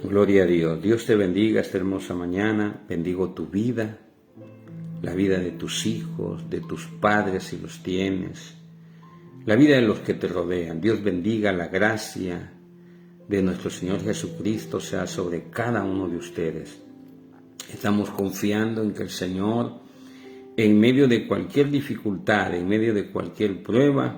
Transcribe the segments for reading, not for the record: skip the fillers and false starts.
Gloria a Dios. Dios te bendiga esta hermosa mañana. Bendigo tu vida, la vida de tus hijos, de tus padres si los tienes, la vida de los que te rodean. Dios bendiga, la gracia de nuestro Señor Jesucristo sea sobre cada uno de ustedes. Estamos confiando en que el Señor, en medio de cualquier dificultad, en medio de cualquier prueba,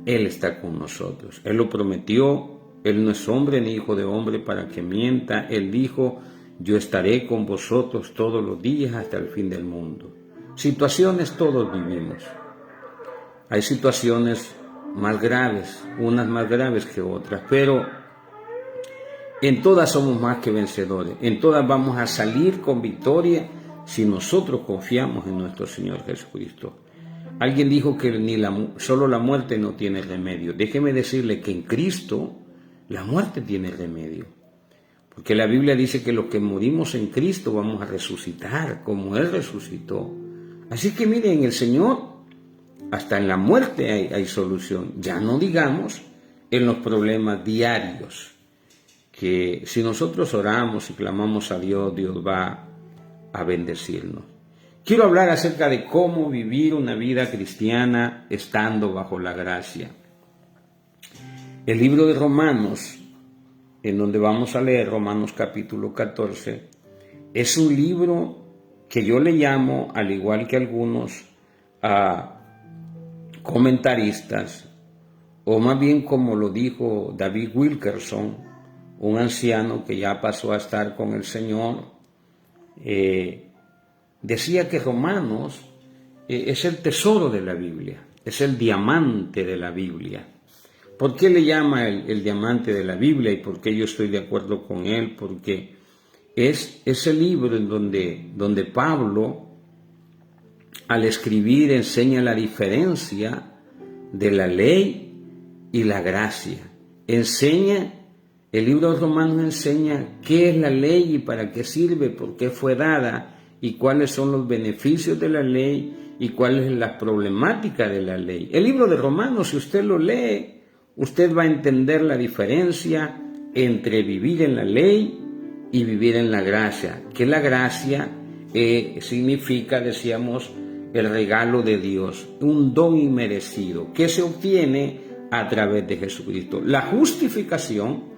Él está con nosotros. Él lo prometió. Él no es hombre ni hijo de hombre para que mienta. Él dijo: yo estaré con vosotros todos los días hasta el fin del mundo. Situaciones todos vivimos. Hay situaciones más graves, unas más graves que otras, pero en todas somos más que vencedores. En todas vamos a salir con victoria si nosotros confiamos en nuestro Señor Jesucristo. Alguien dijo que solo la muerte no tiene remedio. Déjeme decirle que en Cristo la muerte tiene remedio, porque la Biblia dice que los que morimos en Cristo vamos a resucitar como Él resucitó. Así que miren, en el Señor hasta en la muerte hay solución. Ya no digamos en los problemas diarios, que si nosotros oramos y clamamos a Dios, Dios va a bendecirnos. Quiero hablar acerca de cómo vivir una vida cristiana estando bajo la gracia. El libro de Romanos, en donde vamos a leer Romanos capítulo 14, es un libro que yo le llamo, al igual que algunos comentaristas, o más bien como lo dijo David Wilkerson, un anciano que ya pasó a estar con el Señor, decía que Romanos es el tesoro de la Biblia, es el diamante de la Biblia. ¿Por qué le llama el diamante de la Biblia y por qué yo estoy de acuerdo con él? Porque es ese libro en donde Pablo, al escribir, enseña la diferencia de la ley y la gracia. El libro de Romanos enseña qué es la ley y para qué sirve, por qué fue dada y cuáles son los beneficios de la ley y cuál es la problemática de la ley. El libro de Romanos, si usted lo lee, usted va a entender la diferencia entre vivir en la ley y vivir en la gracia. Que la gracia significa, decíamos, el regalo de Dios, un don inmerecido que se obtiene a través de Jesucristo. La justificación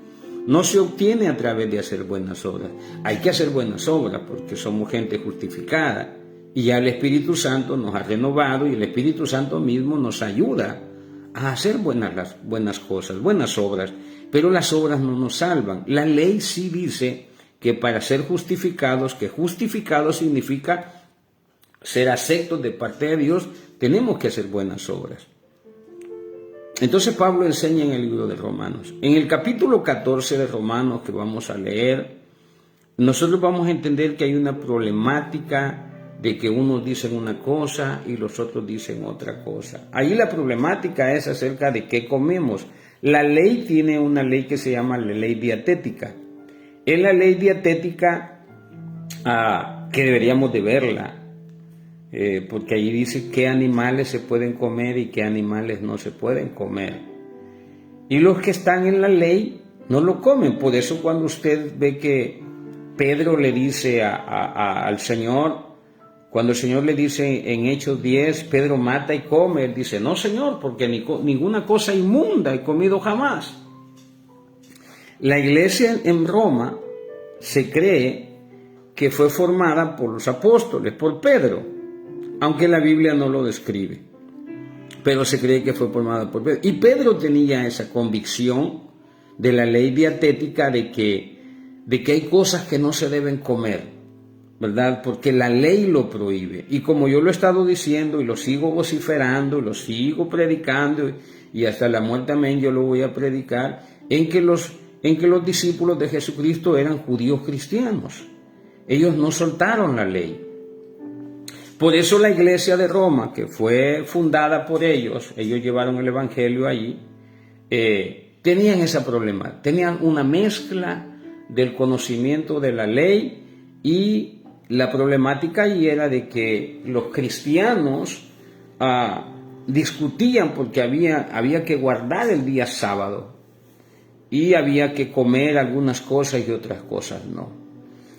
no se obtiene a través de hacer buenas obras. Hay que hacer buenas obras porque somos gente justificada y ya el Espíritu Santo nos ha renovado y el Espíritu Santo mismo nos ayuda a hacer buenas cosas, buenas obras, pero las obras no nos salvan. La ley sí dice que para ser justificados, que justificados significa ser aceptos de parte de Dios, tenemos que hacer buenas obras. Entonces Pablo enseña en el libro de Romanos. En el capítulo 14 de Romanos que vamos a leer, nosotros vamos a entender que hay una problemática de que unos dicen una cosa y los otros dicen otra cosa. Ahí la problemática es acerca de qué comemos. La ley tiene una ley que se llama la ley dietética. Es la ley dietética que deberíamos de verla, porque ahí dice qué animales se pueden comer y qué animales no se pueden comer. Y los que están en la ley no lo comen. Por eso cuando usted ve que Pedro le dice al Señor, cuando el Señor le dice en Hechos 10, Pedro mata y come, él dice: no, Señor, porque ninguna cosa inmunda he comido jamás. La iglesia en Roma se cree que fue formada por los apóstoles, por Pedro, aunque la Biblia no lo describe, pero se cree que fue formada por Pedro. Y Pedro tenía esa convicción de la ley dietética de que hay cosas que no se deben comer, ¿verdad? Porque la ley lo prohíbe. Y como yo lo he estado diciendo y lo sigo vociferando, lo sigo predicando y hasta la muerte, amén, yo lo voy a predicar, en que los discípulos de Jesucristo eran judíos cristianos. Ellos no soltaron la ley. Por eso la iglesia de Roma, que fue fundada por ellos llevaron el evangelio allí, tenían ese problema. Tenían una mezcla del conocimiento de la ley y la problemática allí era de que los cristianos discutían porque había que guardar el día sábado. y había que comer algunas cosas y otras cosas no.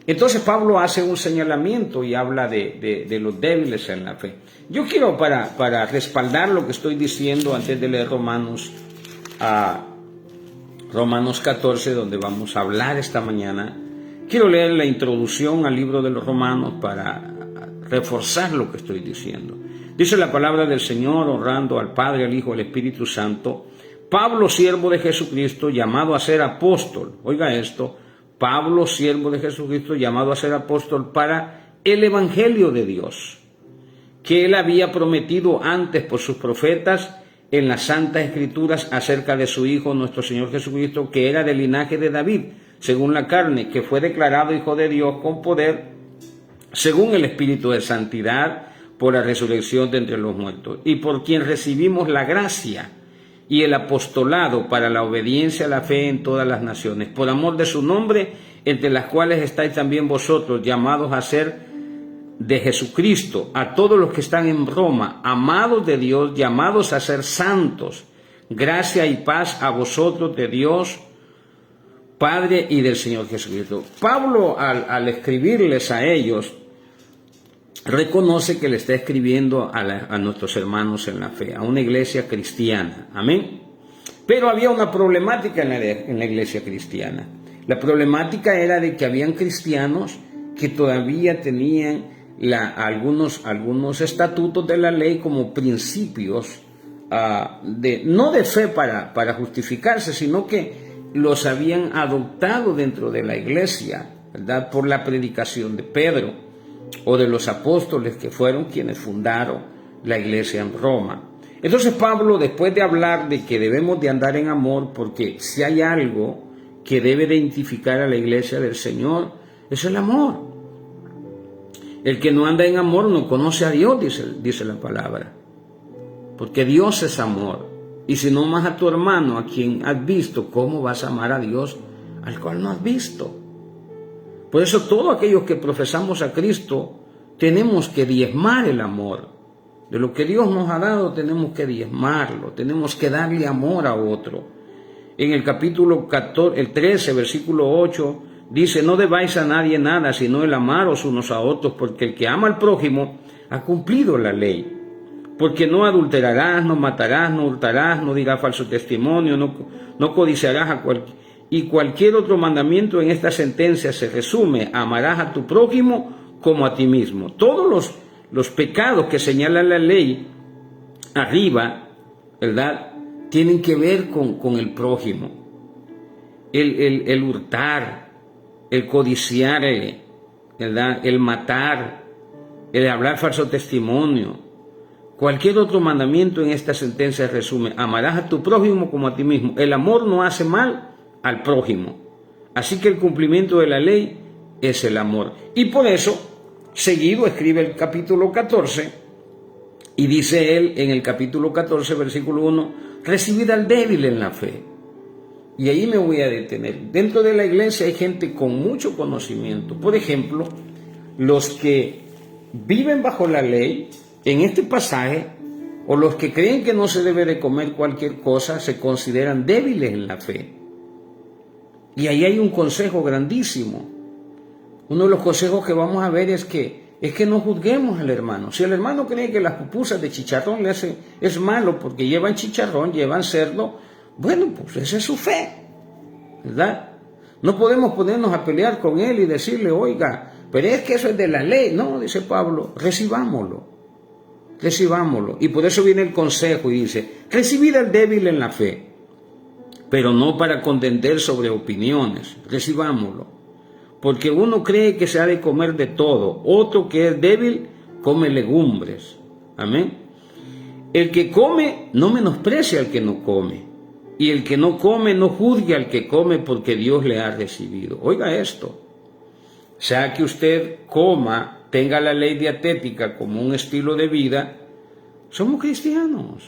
Entonces Pablo hace un señalamiento y habla de los débiles en la fe. Yo quiero, para respaldar lo que estoy diciendo antes de leer Romanos 14, donde vamos a hablar esta mañana, quiero leer la introducción al libro de los Romanos para reforzar lo que estoy diciendo. Dice la palabra del Señor, honrando al Padre, al Hijo, al Espíritu Santo: Pablo, siervo de Jesucristo, llamado a ser apóstol. Oiga esto: Pablo, siervo de Jesucristo, llamado a ser apóstol para el Evangelio de Dios, que él había prometido antes por sus profetas en las Santas Escrituras acerca de su Hijo, nuestro Señor Jesucristo, que era del linaje de David, según la carne, que fue declarado Hijo de Dios con poder, según el Espíritu de santidad, por la resurrección de entre los muertos, y por quien recibimos la gracia y el apostolado para la obediencia a la fe en todas las naciones, por amor de su nombre, entre las cuales estáis también vosotros, llamados a ser de Jesucristo, a todos los que están en Roma, amados de Dios, llamados a ser santos. Gracia y paz a vosotros de Dios Padre y del Señor Jesucristo. Pablo, al escribirles a ellos, reconoce que le está escribiendo a nuestros hermanos en la fe, a una iglesia cristiana. Amén. Pero había una problemática en la iglesia cristiana. La problemática era de que habían cristianos que todavía tenían algunos estatutos de la ley como principios no de fe para justificarse, sino que los habían adoptado dentro de la iglesia, ¿verdad?, por la predicación de Pedro o de los apóstoles que fueron quienes fundaron la iglesia en Roma. Entonces Pablo, después de hablar de que debemos de andar en amor, porque si hay algo que debe de identificar a la iglesia del Señor, es el amor. El que no anda en amor no conoce a Dios, dice la palabra, porque Dios es amor. Y si no amas a tu hermano, a quien has visto, ¿cómo vas a amar a Dios al cual no has visto? Por eso todos aquellos que profesamos a Cristo tenemos que diezmar el amor. De lo que Dios nos ha dado tenemos que diezmarlo, tenemos que darle amor a otro. En el capítulo 13, versículo 8, dice: no debáis a nadie nada, sino el amaros unos a otros, porque el que ama al prójimo ha cumplido la ley. Porque no adulterarás, no matarás, no hurtarás, no dirás falso testimonio, no codiciarás y cualquier otro mandamiento en esta sentencia se resume: amarás a tu prójimo como a ti mismo. Todos los pecados que señala la ley arriba, ¿verdad?, tienen que ver con el prójimo. El hurtar, el codiciar, ¿verdad?, el matar, el hablar falso testimonio. Cualquier otro mandamiento en esta sentencia resume: amarás a tu prójimo como a ti mismo. El amor no hace mal al prójimo. Así que el cumplimiento de la ley es el amor. Y por eso, seguido escribe el capítulo 14, y dice él en el capítulo 14, versículo 1, recibid al débil en la fe. Y ahí me voy a detener. Dentro de la iglesia hay gente con mucho conocimiento. Por ejemplo, los que viven bajo la ley, en este pasaje, o los que creen que no se debe de comer cualquier cosa, se consideran débiles en la fe. Y ahí hay un consejo grandísimo. Uno de los consejos que vamos a ver es que no juzguemos al hermano. Si el hermano cree que las pupusas de chicharrón es malo porque llevan chicharrón, llevan cerdo, bueno, pues esa es su fe, ¿verdad? No podemos ponernos a pelear con él y decirle: oiga, pero es que eso es de la ley. No, dice Pablo, recibámoslo. Y por eso viene el consejo y dice: recibid al débil en la fe, pero no para contender sobre opiniones, recibámoslo. Porque uno cree que se ha de comer de todo, otro que es débil come legumbres. Amén. El que come no menosprecia al que no come, y el que no come no juzgue al que come, porque Dios le ha recibido. Oiga esto: sea que usted coma, tenga la ley dietética como un estilo de vida, somos cristianos.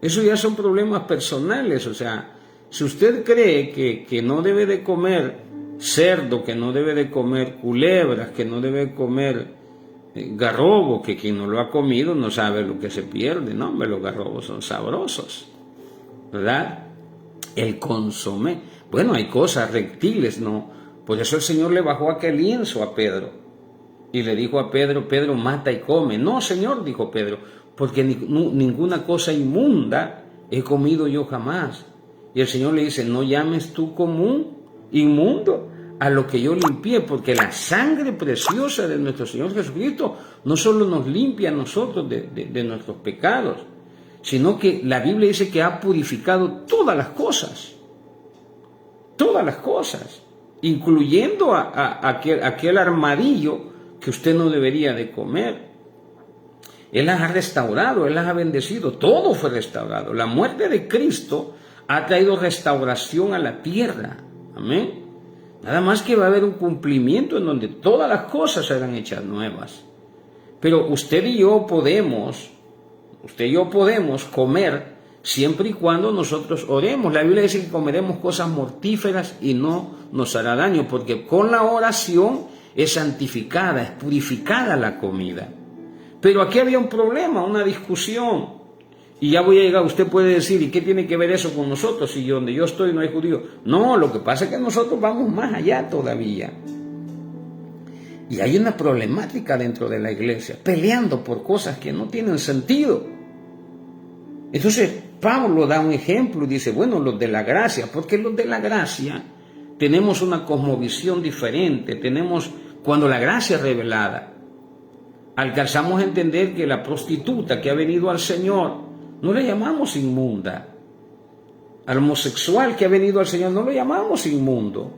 Eso ya son problemas personales. O sea, si usted cree que no debe de comer cerdo, que no debe de comer culebras, que no debe comer garrobo, que quien no lo ha comido no sabe lo que se pierde. No, hombre, los garrobos son sabrosos, ¿verdad? el consomé. Bueno, hay cosas reptiles, ¿no? Por eso el Señor le bajó aquel lienzo a Pedro y le dijo a Pedro, Pedro, mata y come. No, Señor, dijo Pedro, porque ninguna cosa inmunda he comido yo jamás. Y el Señor le dice, no llames tú común, inmundo, a lo que yo limpié, porque la sangre preciosa de nuestro Señor Jesucristo no solo nos limpia a nosotros de nuestros pecados, sino que la Biblia dice que ha purificado todas las cosas, incluyendo aquel armadillo que usted no debería de comer. Él las ha restaurado, Él las ha bendecido, todo fue restaurado. La muerte de Cristo ha traído restauración a la tierra, amén. Nada más que va a haber un cumplimiento en donde todas las cosas serán hechas nuevas. Pero usted y yo podemos comer siempre y cuando nosotros oremos. La Biblia dice que comeremos cosas mortíferas y no nos hará daño, porque con la oración es santificada, es purificada la comida. Pero aquí había un problema, una discusión. Y ya voy a llegar, usted puede decir, ¿y qué tiene que ver eso con nosotros? Si donde yo estoy no hay judío. No, lo que pasa es que nosotros vamos más allá todavía. Y hay una problemática dentro de la iglesia, peleando por cosas que no tienen sentido. Entonces, Pablo da un ejemplo y dice, bueno, los de la gracia, porque los de la gracia tenemos una cosmovisión diferente, cuando la gracia es revelada, alcanzamos a entender que la prostituta que ha venido al Señor, no le llamamos inmunda. Al homosexual que ha venido al Señor no lo llamamos inmundo.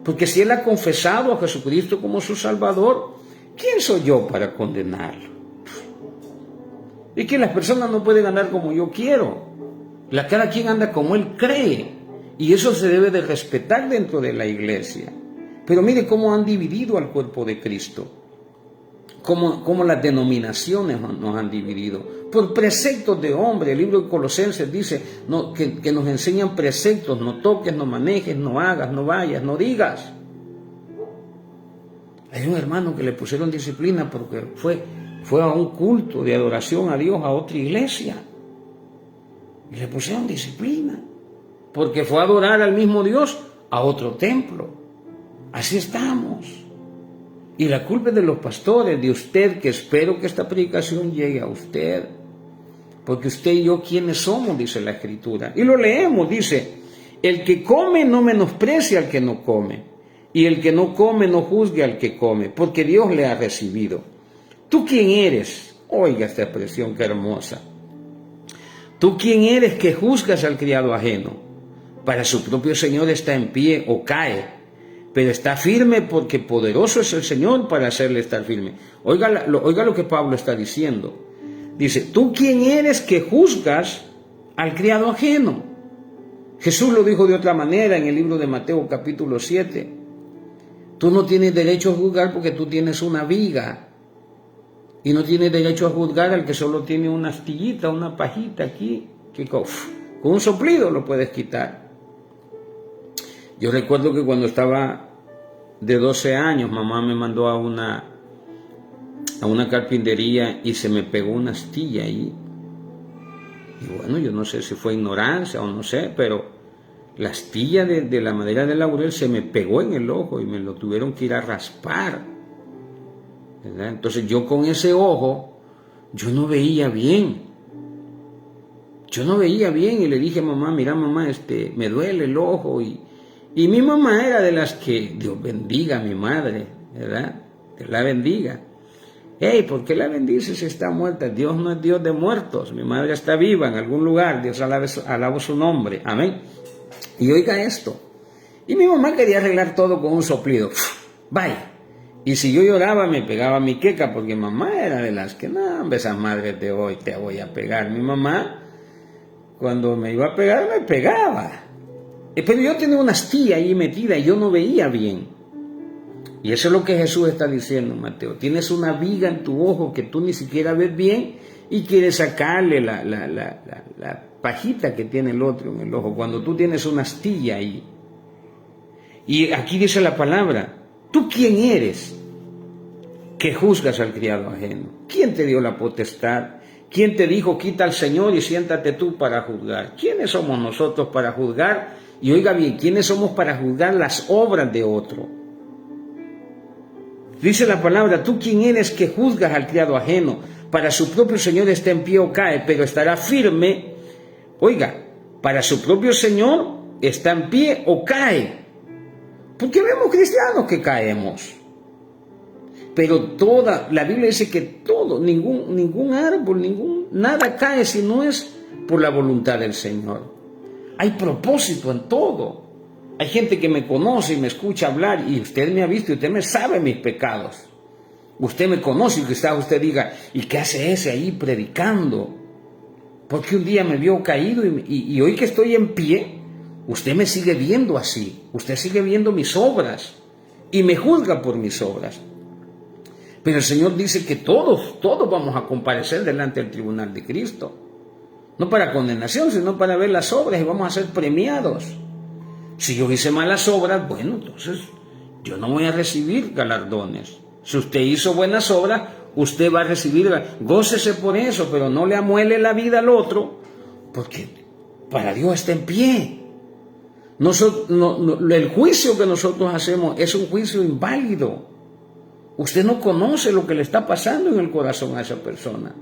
Porque si él ha confesado a Jesucristo como su Salvador, ¿quién soy yo para condenarlo? Es que las personas no pueden andar como yo quiero. Cada quien anda como él cree. Y eso se debe de respetar dentro de la iglesia. Pero mire cómo han dividido al cuerpo de Cristo. Cómo las denominaciones nos han dividido. Por preceptos de hombre. El libro de Colosenses dice que nos enseñan preceptos. No toques, no manejes, no hagas, no vayas, no digas. Hay un hermano que le pusieron disciplina porque fue a un culto de adoración a Dios a otra iglesia. Y le pusieron disciplina. Porque fue a adorar al mismo Dios a otro templo. Así estamos. Y la culpa es de los pastores, de usted, que espero que esta predicación llegue a usted. Porque usted y yo, ¿quiénes somos? Dice la Escritura. Y lo leemos, dice, el que come no menosprecia al que no come. Y el que no come no juzgue al que come, porque Dios le ha recibido. ¿Tú quién eres? Oiga esta expresión, qué hermosa. ¿Tú quién eres que juzgas al criado ajeno? Para su propio Señor está en pie o cae, pero está firme porque poderoso es el Señor para hacerle estar firme. Oiga lo que Pablo está diciendo. Dice, ¿tú quién eres que juzgas al criado ajeno? Jesús lo dijo de otra manera en el libro de Mateo capítulo 7. Tú no tienes derecho a juzgar porque tú tienes una viga. Y no tienes derecho a juzgar al que solo tiene una astillita, una pajita aquí, que con un soplido lo puedes quitar. Yo recuerdo que cuando estaba de 12 años, mamá me mandó a una carpintería y se me pegó una astilla ahí. Y bueno, yo no sé si fue ignorancia o no sé, pero la astilla de la madera de laurel se me pegó en el ojo y me lo tuvieron que ir a raspar, ¿verdad? Entonces yo con ese ojo, yo no veía bien. Y le dije a mamá, mira mamá, me duele el ojo. Y mi mamá era de las que, Dios bendiga a mi madre, ¿verdad? Que la bendiga. Hey, ¿por qué la bendice si está muerta? Dios no es Dios de muertos. Mi madre está viva en algún lugar. Dios alaba su nombre. Amén. Y oiga esto. Y mi mamá quería arreglar todo con un soplido. Vaya. Y si yo lloraba, me pegaba mi queca, porque mamá era de las que, no, esas madres de hoy te voy a pegar. Mi mamá, cuando me iba a pegar, me pegaba. Pero yo tenía una astilla ahí metida y yo no veía bien. Y eso es lo que Jesús está diciendo, Mateo. Tienes una viga en tu ojo que tú ni siquiera ves bien y quieres sacarle la pajita que tiene el otro en el ojo, cuando tú tienes una astilla ahí. Y aquí dice la palabra, ¿tú quién eres que juzgas al criado ajeno? ¿Quién te dio la potestad? ¿Quién te dijo quita al Señor y siéntate tú para juzgar? ¿Quiénes somos nosotros para juzgar? Y oiga bien, ¿quiénes somos para juzgar las obras de otro? Dice la palabra, ¿tú quién eres que juzgas al criado ajeno? Para su propio Señor está en pie o cae, pero estará firme. Oiga, para su propio Señor está en pie o cae. Porque vemos cristianos que caemos. Pero la Biblia dice que todo, ningún árbol, nada cae si no es por la voluntad del Señor. Hay propósito en todo. Hay gente que me conoce y me escucha hablar y usted me ha visto y usted me sabe mis pecados. Usted me conoce y quizás usted diga, ¿y qué hace ese ahí predicando? Porque un día me vio caído y hoy que estoy en pie, usted me sigue viendo así. Usted sigue viendo mis obras y me juzga por mis obras. Pero el Señor dice que todos vamos a comparecer delante del tribunal de Cristo. No para condenación, sino para ver las obras y vamos a ser premiados. Si yo hice malas obras, bueno, entonces yo no voy a recibir galardones. Si usted hizo buenas obras, usted va a recibir, gócese por eso, pero no le amuele la vida al otro, porque para Dios está en pie. El juicio que nosotros hacemos es un juicio inválido. Usted no conoce lo que le está pasando en el corazón a esa persona.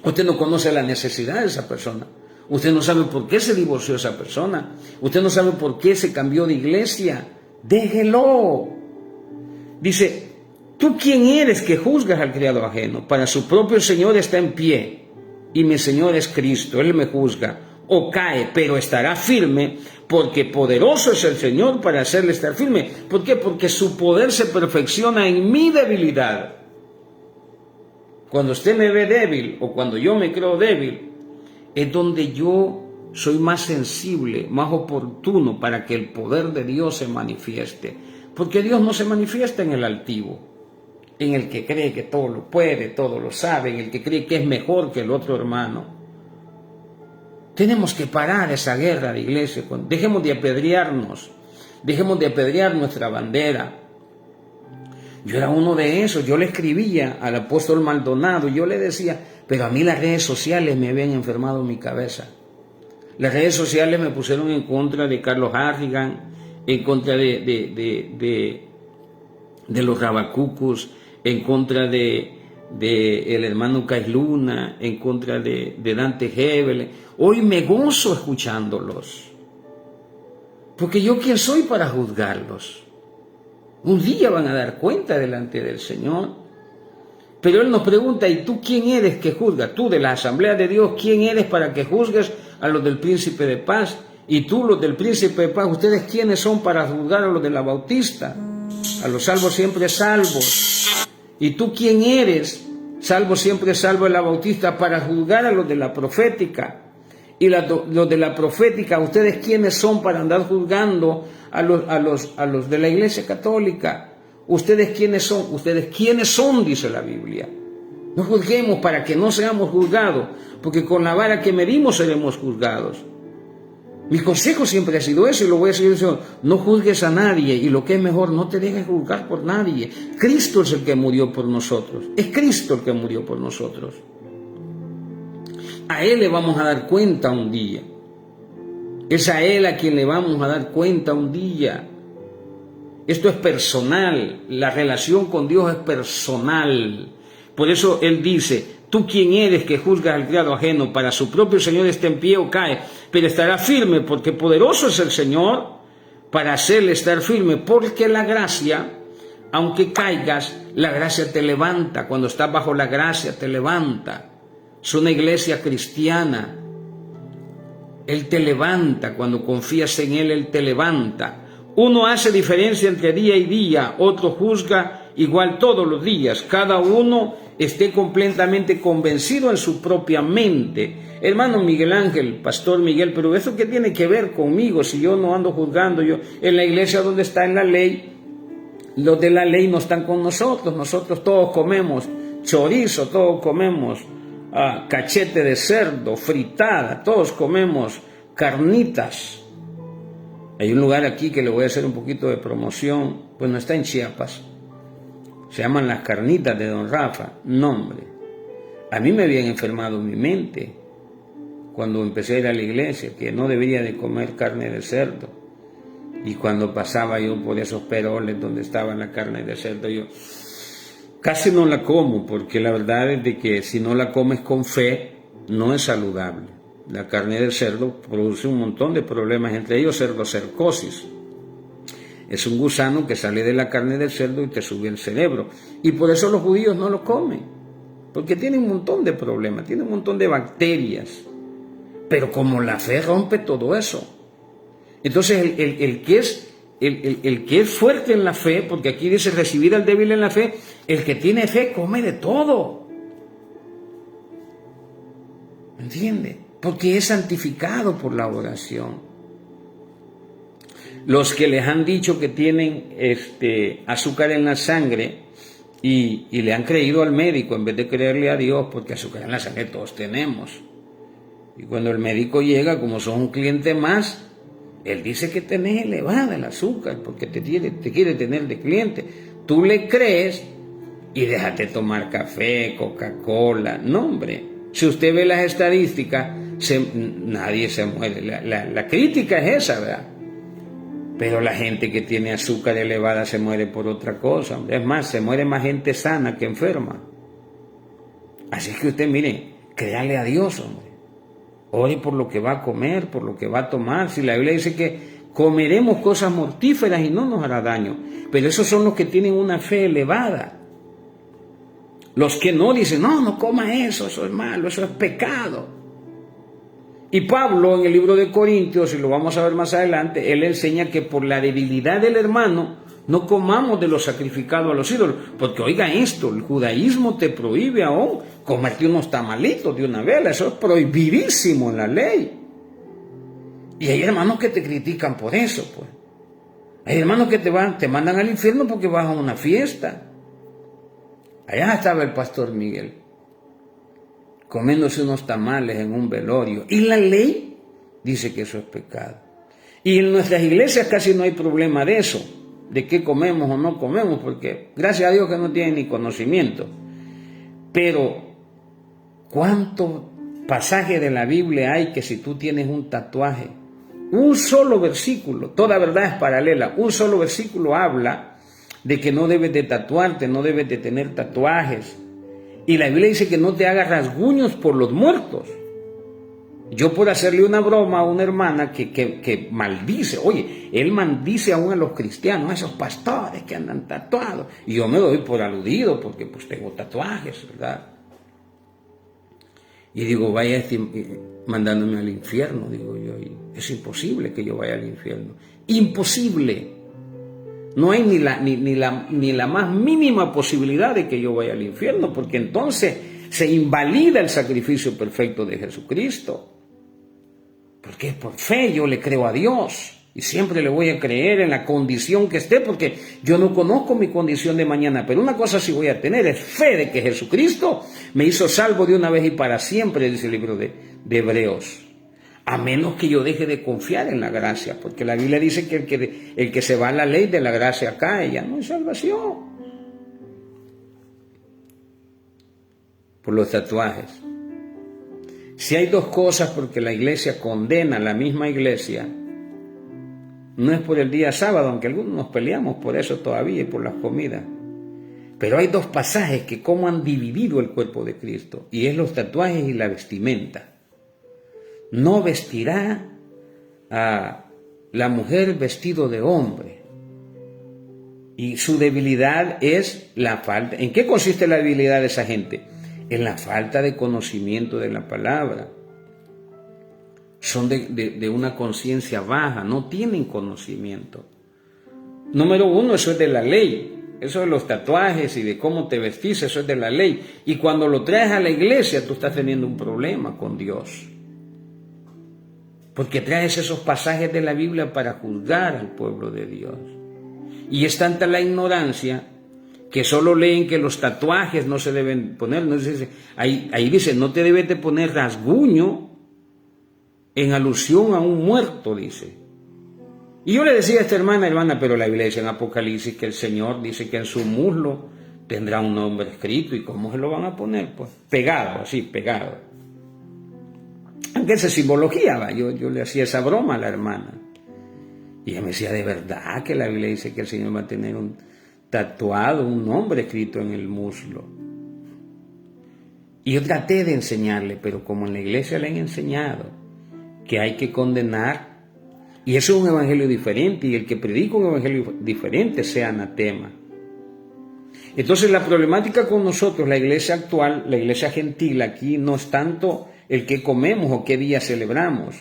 Usted no conoce la necesidad de esa persona. Usted no sabe por qué se divorció esa persona. Usted no sabe por qué se cambió de iglesia. Déjelo. Dice, ¿tú quién eres que juzgas al criado ajeno? Para su propio Señor está en pie. Y mi Señor es Cristo. Él me juzga. O cae, pero estará firme, porque poderoso es el Señor para hacerle estar firme. ¿Por qué? Porque su poder se perfecciona en mi debilidad. Cuando usted me ve débil, o cuando yo me creo débil, es donde yo soy más sensible, más oportuno para que el poder de Dios se manifieste. Porque Dios no se manifiesta en el altivo, en el que cree que todo lo puede, todo lo sabe, en el que cree que es mejor que el otro hermano. Tenemos que parar esa guerra de iglesia. Dejemos de apedrearnos. Dejemos de apedrear nuestra bandera. Yo era uno de esos. Yo le escribía al apóstol Maldonado. Yo le decía, pero a mí las redes sociales me habían enfermado mi cabeza. Las redes sociales me pusieron en contra de Carlos Harrigan, en contra de los Rabacucus, en contra de el hermano Caisluna, en contra de Dante Hebel. Hoy me gozo escuchándolos, porque yo quién soy para juzgarlos. Un día van a dar cuenta delante del Señor. Pero Él nos pregunta, ¿y tú quién eres que juzgas? Tú de la Asamblea de Dios, ¿quién eres para que juzgues a los del Príncipe de Paz? Y tú, los del Príncipe de Paz, ¿ustedes quiénes son para juzgar a los de la Bautista? A los salvos siempre salvos. ¿Y tú quién eres, salvo siempre salvo de la Bautista, para juzgar a los de la profética? Y los de la profética, ¿ustedes quiénes son para andar juzgando a los de la Iglesia Católica? ¿Ustedes quiénes son? ¿Ustedes quiénes son? Dice la Biblia. No juzguemos para que no seamos juzgados, porque con la vara que medimos seremos juzgados. Mi consejo siempre ha sido eso y lo voy a seguir diciendo. No juzgues a nadie y lo que es mejor, no te dejes juzgar por nadie. Cristo es el que murió por nosotros. Es Cristo el que murió por nosotros. A Él le vamos a dar cuenta un día. Es a Él a quien le vamos a dar cuenta un día. Esto es personal. La relación con Dios es personal. Por eso Él dice, ¿tú quién eres que juzgas al criado ajeno? Para su propio Señor está en pie o cae, pero estará firme, porque poderoso es el Señor para hacerle estar firme, porque la gracia, aunque caigas, la gracia te levanta. Cuando estás bajo la gracia te levanta. Es una iglesia cristiana. Él te levanta. Cuando confías en Él, Él te levanta. Uno hace diferencia entre día y día, otro juzga igual todos los días. Cada uno esté completamente convencido en su propia mente. Hermano Miguel Ángel, Pastor Miguel, pero ¿eso qué tiene que ver conmigo si yo no ando juzgando? Yo en la iglesia donde está en la ley, los de la ley no están con nosotros. Nosotros todos comemos chorizo, todos comemos cachete de cerdo, fritada, todos comemos carnitas. Hay un lugar aquí que le voy a hacer un poquito de promoción, pues no está en Chiapas. Se llaman las carnitas de Don Rafa, nombre. A mí me habían enfermado mi mente cuando empecé a ir a la iglesia, que no debería de comer carne de cerdo. Y cuando pasaba yo por esos peroles donde estaba la carne de cerdo, yo casi no la como, porque la verdad es de que si no la comes con fe, no es saludable. La carne de cerdo produce un montón de problemas, entre ellos cercosis. Es un gusano que sale de la carne del cerdo y te sube el cerebro. Y por eso los judíos no lo comen, porque tiene un montón de problemas, tiene un montón de bacterias. Pero como la fe rompe todo eso. Entonces el que es fuerte en la fe, porque aquí dice recibir al débil en la fe, el que tiene fe come de todo. ¿Me entiende? Porque es santificado por la oración. Los que les han dicho que tienen azúcar en la sangre y le han creído al médico en vez de creerle a Dios, porque azúcar en la sangre todos tenemos. Y cuando el médico llega, como son un cliente más, él dice que tenés elevada el azúcar porque te quiere tener de cliente. Tú le crees y déjate tomar café, Coca-Cola. No, hombre. Si usted ve las estadísticas, nadie se muere. La crítica es esa, ¿verdad? Pero la gente que tiene azúcar elevada se muere por otra cosa. Hombre. Es más, se muere más gente sana que enferma. Así que usted, mire, créale a Dios, hombre. Ore por lo que va a comer, por lo que va a tomar. Si la Biblia dice que comeremos cosas mortíferas y no nos hará daño. Pero esos son los que tienen una fe elevada. Los que no dicen, no coma eso es malo, eso es pecado. Y Pablo en el libro de Corintios, y lo vamos a ver más adelante, él enseña que por la debilidad del hermano no comamos de lo sacrificado a los ídolos. Porque oiga esto, el judaísmo te prohíbe aún comerte unos tamalitos de una vela. Eso es prohibidísimo en la ley. Y hay hermanos que te critican por eso, pues. Hay hermanos que te mandan al infierno porque vas a una fiesta. Allá estaba el pastor Miguel, comiéndose unos tamales en un velorio. Y la ley dice que eso es pecado. Y en nuestras iglesias casi no hay problema de eso, de qué comemos o no comemos, porque gracias a Dios que no tienen ni conocimiento. Pero, ¿cuántos pasajes de la Biblia hay que si tú tienes un tatuaje, un solo versículo, toda verdad es paralela, un solo versículo habla de que no debes de tatuarte, no debes de tener tatuajes? Y la Biblia dice que no te hagas rasguños por los muertos. Yo por hacerle una broma a una hermana que maldice, oye, él maldice aún a los cristianos, a esos pastores que andan tatuados. Y yo me doy por aludido porque pues tengo tatuajes, ¿verdad? Y digo, vaya mandándome al infierno, digo yo. Y es imposible que yo vaya al infierno. Imposible. No hay ni la más mínima posibilidad de que yo vaya al infierno, porque entonces se invalida el sacrificio perfecto de Jesucristo. Porque por fe yo le creo a Dios y siempre le voy a creer en la condición que esté, porque yo no conozco mi condición de mañana, pero una cosa sí voy a tener, es fe de que Jesucristo me hizo salvo de una vez y para siempre, dice el libro de Hebreos. A menos que yo deje de confiar en la gracia, porque la Biblia dice que el que se va a la ley de la gracia cae, ya no hay salvación. Por los tatuajes. Si hay dos cosas porque la iglesia condena, la misma iglesia, no es por el día sábado, aunque algunos nos peleamos por eso todavía y por las comidas. Pero hay dos pasajes que cómo han dividido el cuerpo de Cristo, y es los tatuajes y la vestimenta. No vestirá a la mujer vestido de hombre. Y su debilidad es la falta. ¿En qué consiste la debilidad de esa gente? En la falta de conocimiento de la palabra. Son de una conciencia baja, no tienen conocimiento. Número uno, eso es de la ley. Eso de los tatuajes y de cómo te vestís, eso es de la ley. Y cuando lo traes a la iglesia, tú estás teniendo un problema con Dios. Porque traes esos pasajes de la Biblia para juzgar al pueblo de Dios. Y es tanta la ignorancia que solo leen que los tatuajes no se deben poner. No dice, ahí dice, no te debes de poner rasguño en alusión a un muerto, dice. Y yo le decía a esta hermana, pero la Biblia dice en Apocalipsis que el Señor dice que en su muslo tendrá un nombre escrito. ¿Y cómo se lo van a poner? Pues pegado, así, pegado. Aunque esa es simbología, ¿va? Yo le hacía esa broma a la hermana. Y ella me decía, ¿de verdad que la Biblia dice que el Señor va a tener un tatuado, un nombre escrito en el muslo? Y yo traté de enseñarle, pero como en la iglesia le han enseñado que hay que condenar, y eso es un evangelio diferente, y el que predica un evangelio diferente sea anatema. Entonces la problemática con nosotros, la iglesia actual, la iglesia gentil aquí, no es tanto el que comemos o qué día celebramos.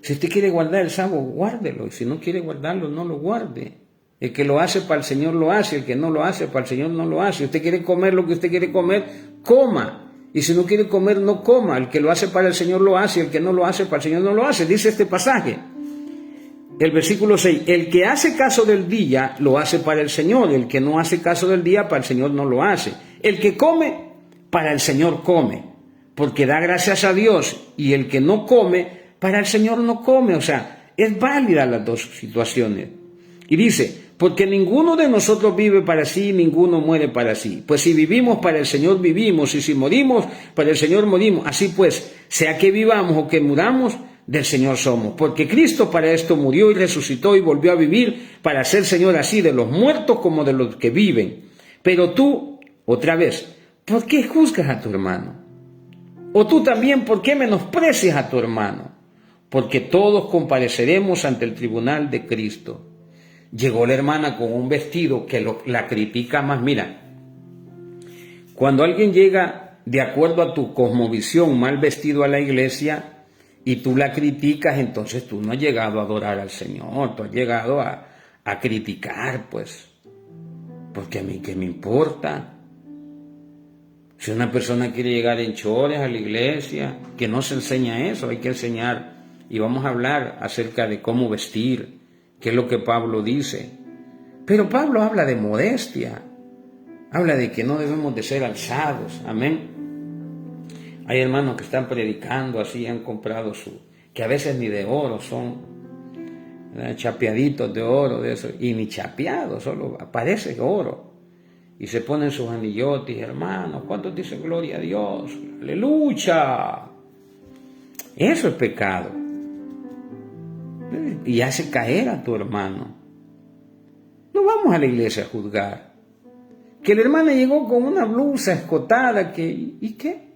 Si usted quiere guardar el sábado, guárdelo, y si no quiere guardarlo, no lo guarde. El que lo hace para el Señor lo hace, el que no lo hace para el Señor no lo hace. Si usted quiere comer lo que usted quiere comer, coma. Y si no quiere comer, no coma. El que lo hace para el Señor lo hace, el que no lo hace para el Señor no lo hace. Dice este pasaje, el versículo 6, el que hace caso del día lo hace para el Señor, el que no hace caso del día para el Señor no lo hace. El que come, para el Señor come, porque da gracias a Dios, y el que no come, para el Señor no come. O sea, es válida las dos situaciones. Y dice, porque ninguno de nosotros vive para sí, ninguno muere para sí. Pues si vivimos, para el Señor vivimos, y si morimos, para el Señor morimos. Así pues, sea que vivamos o que muramos, del Señor somos. Porque Cristo para esto murió y resucitó y volvió a vivir, para ser Señor así de los muertos como de los que viven. Pero tú, otra vez, ¿por qué juzgas a tu hermano? O tú también, ¿por qué menosprecias a tu hermano? Porque todos compareceremos ante el tribunal de Cristo. Llegó la hermana con un vestido que la critica más. Mira, cuando alguien llega de acuerdo a tu cosmovisión mal vestido a la iglesia y tú la criticas, entonces tú no has llegado a adorar al Señor, tú has llegado a criticar, pues. Porque a mí qué me importa. Si una persona quiere llegar en chores a la iglesia, que no se enseña eso, hay que enseñar. Y vamos a hablar acerca de cómo vestir, que es lo que Pablo dice. Pero Pablo habla de modestia, habla de que no debemos de ser alzados, amén. Hay hermanos que están predicando así, han comprado que a veces ni de oro son, chapeaditos de oro, de eso, y ni chapeados, solo aparece oro. Y se ponen sus anillotes, hermanos, ¿cuántos dicen gloria a Dios? ¡Aleluya! Eso es pecado. Y hace caer a tu hermano. No vamos a la iglesia a juzgar. Que la hermana llegó con una blusa escotada, ¿y qué?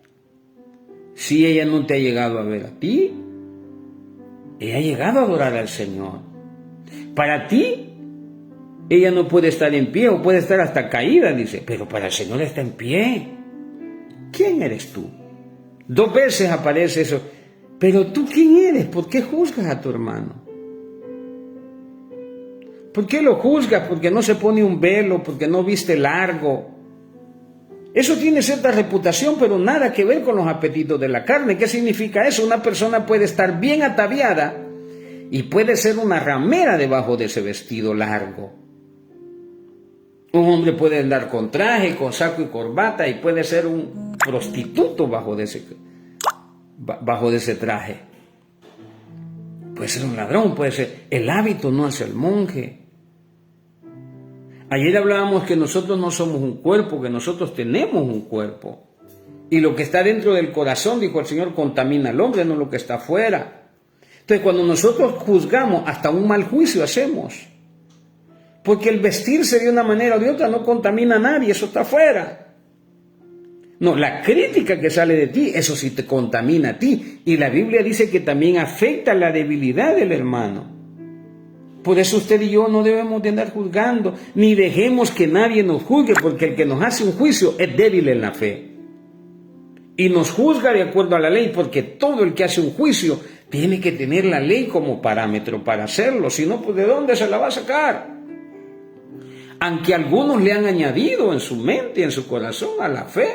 Si ella no te ha llegado a ver a ti, ella ha llegado a adorar al Señor. Para ti, ella no puede estar en pie o puede estar hasta caída, dice, pero para el Señor está en pie. ¿Quién eres tú? 2 veces aparece eso. Pero tú, ¿quién eres? ¿Por qué juzgas a tu hermano? ¿Por qué lo juzgas? Porque no se pone un velo, porque no viste largo. Eso tiene cierta reputación, pero nada que ver con los apetitos de la carne. ¿Qué significa eso? Una persona puede estar bien ataviada y puede ser una ramera debajo de ese vestido largo. Un hombre puede andar con traje, con saco y corbata, y puede ser un prostituto bajo de ese traje. Puede ser un ladrón, puede ser. El hábito no hace el monje. Ayer hablábamos que nosotros no somos un cuerpo, que nosotros tenemos un cuerpo. Y lo que está dentro del corazón, dijo el Señor, contamina al hombre, no lo que está afuera. Entonces, cuando nosotros juzgamos, hasta un mal juicio hacemos. Porque el vestirse de una manera o de otra no contamina a nadie, eso está afuera. No, la crítica que sale de ti, eso sí te contamina a ti. Y la Biblia dice que también afecta la debilidad del hermano. Por eso usted y yo no debemos de andar juzgando, ni dejemos que nadie nos juzgue, porque el que nos hace un juicio es débil en la fe. Y nos juzga de acuerdo a la ley, porque todo el que hace un juicio tiene que tener la ley como parámetro para hacerlo. Si no, pues ¿de dónde se la va a sacar? Aunque algunos le han añadido en su mente y en su corazón a la fe.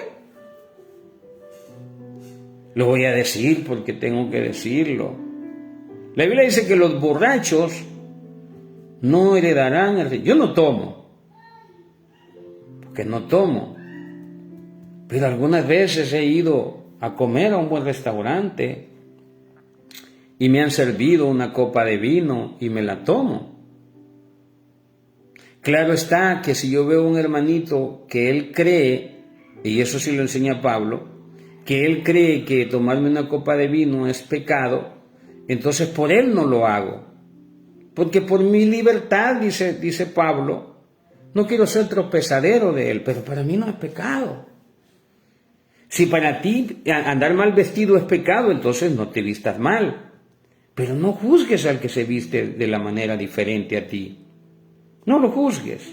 Lo voy a decir porque tengo que decirlo. La Biblia dice que los borrachos no heredarán el reino. Yo no tomo, porque no tomo. Pero algunas veces he ido a comer a un buen restaurante y me han servido una copa de vino y me la tomo. Claro está que si yo veo un hermanito que él cree, y eso sí lo enseña Pablo, que él cree que tomarme una copa de vino es pecado, entonces por él no lo hago. Porque por mi libertad, dice Pablo, no quiero ser tropezadero de él, pero para mí no es pecado. Si para ti andar mal vestido es pecado, entonces no te vistas mal. Pero no juzgues al que se viste de la manera diferente a ti. No lo juzgues,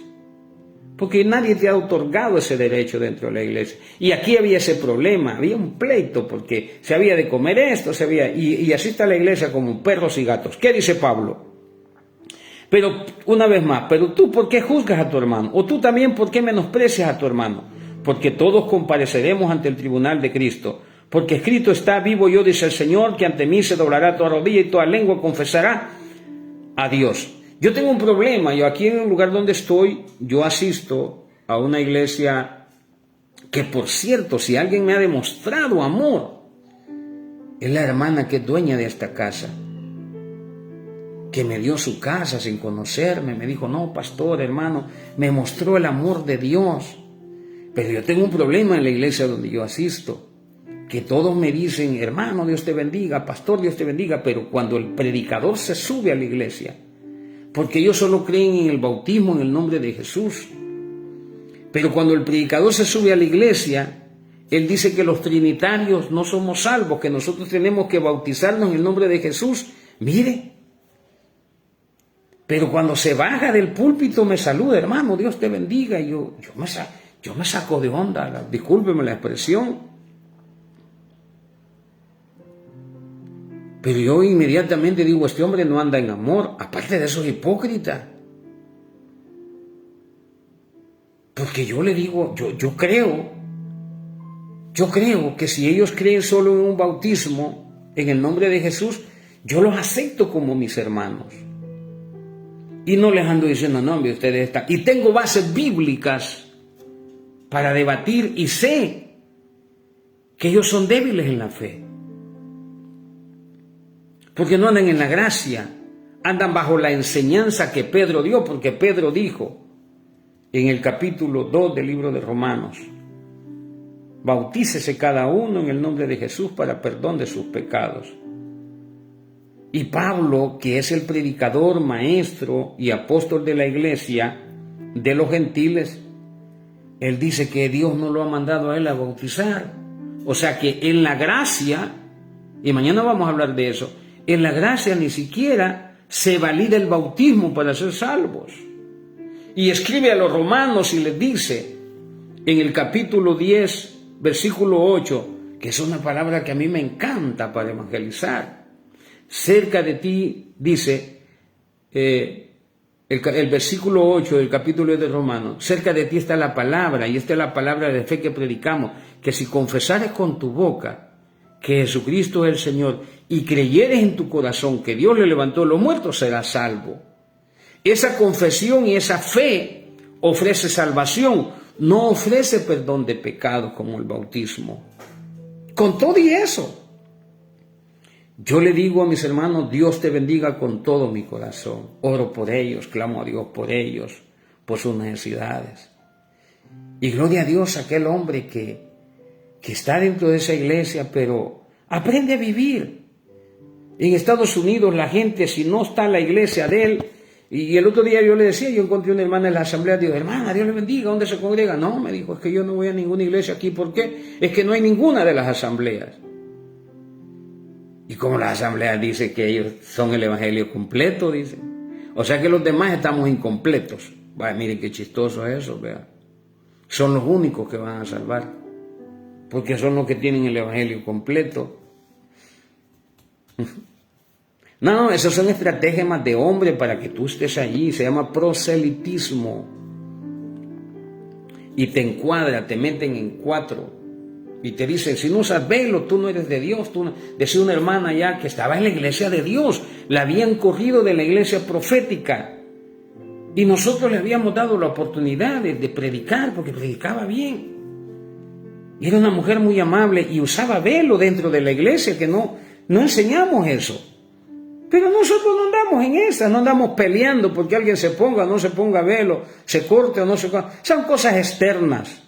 porque nadie te ha otorgado ese derecho dentro de la iglesia. Y aquí había ese problema, había un pleito, porque se había de comer esto, y así está la iglesia como perros y gatos. ¿Qué dice Pablo? Pero una vez más, pero tú, ¿por qué juzgas a tu hermano? O tú también, ¿por qué menosprecias a tu hermano? Porque todos compareceremos ante el tribunal de Cristo. Porque escrito está: vivo yo, dice el Señor, que ante mí se doblará toda rodilla y toda lengua confesará a Dios. Yo tengo un problema. Yo aquí en el lugar donde estoy, yo asisto a una iglesia que, por cierto, si alguien me ha demostrado amor, es la hermana que es dueña de esta casa, que me dio su casa sin conocerme. Me dijo: no, pastor, hermano, me mostró el amor de Dios. Pero yo tengo un problema en la iglesia donde yo asisto, que todos me dicen: hermano, Dios te bendiga, pastor, Dios te bendiga, pero cuando el predicador se sube a la iglesia, porque ellos solo creen en el bautismo en el nombre de Jesús, pero cuando el predicador se sube a la iglesia, él dice que los trinitarios no somos salvos, que nosotros tenemos que bautizarnos en el nombre de Jesús. Mire, pero cuando se baja del púlpito me saluda: hermano, Dios te bendiga. Y yo me saco de onda, discúlpeme la expresión. Pero yo inmediatamente digo: este hombre no anda en amor. Aparte de eso, es hipócrita. Porque yo le digo, yo creo que si ellos creen solo en un bautismo en el nombre de Jesús, yo los acepto como mis hermanos. Y no les ando diciendo: no, hombre, ustedes están. Y tengo bases bíblicas para debatir, y sé que ellos son débiles en la fe. Porque no andan en la gracia, andan bajo la enseñanza que Pedro dio, porque Pedro dijo en el capítulo 2 del libro de Romanos: bautícese cada uno en el nombre de Jesús para perdón de sus pecados. Y Pablo, que es el predicador, maestro y apóstol de la iglesia de los gentiles, él dice que Dios no lo ha mandado a él a bautizar. O sea que en la gracia, y mañana vamos a hablar de eso, en la gracia ni siquiera se valida el bautismo para ser salvos. Y escribe a los romanos y les dice en el capítulo 10, versículo 8, que es una palabra que a mí me encanta para evangelizar. Cerca de ti, dice el versículo 8 del capítulo de Romanos: cerca de ti está la palabra, y esta es la palabra de fe que predicamos, que si confesares con tu boca que Jesucristo es el Señor y creyeres en tu corazón que Dios le levantó de los muertos, serás salvo. Esa confesión y esa fe ofrece salvación, no ofrece perdón de pecados como el bautismo. Con todo y eso, yo le digo a mis hermanos: Dios te bendiga con todo mi corazón. Oro por ellos, clamo a Dios por ellos, por sus necesidades. Y gloria a Dios a aquel hombre que está dentro de esa iglesia, pero aprende a vivir. En Estados Unidos la gente, si no está en la iglesia de él, y el otro día yo le decía, yo encontré una hermana en la asamblea, digo: hermana, Dios le bendiga, ¿dónde se congrega? No, me dijo, es que yo no voy a ninguna iglesia aquí. ¿Por qué? Es que no hay ninguna de las asambleas. Y como las asambleas dicen que ellos son el evangelio completo, dicen. O sea que los demás estamos incompletos. Vaya, miren qué chistoso es eso, vea. Son los únicos que van a salvar, porque son los que tienen el evangelio completo. No, esas son estrategias más de hombre para que tú estés allí. Se llama proselitismo. Y te encuadra, te meten en cuatro. Y te dicen: si no usas velo, tú no eres de Dios. Decía una hermana ya que estaba en la iglesia de Dios. La habían corrido de la iglesia profética. Y nosotros le habíamos dado la oportunidad de predicar, porque predicaba bien. Y era una mujer muy amable y usaba velo dentro de la iglesia, que no enseñamos eso. Pero nosotros no andamos en esas, no andamos peleando porque alguien se ponga o no se ponga velo, se corte o no se corte. Son cosas externas.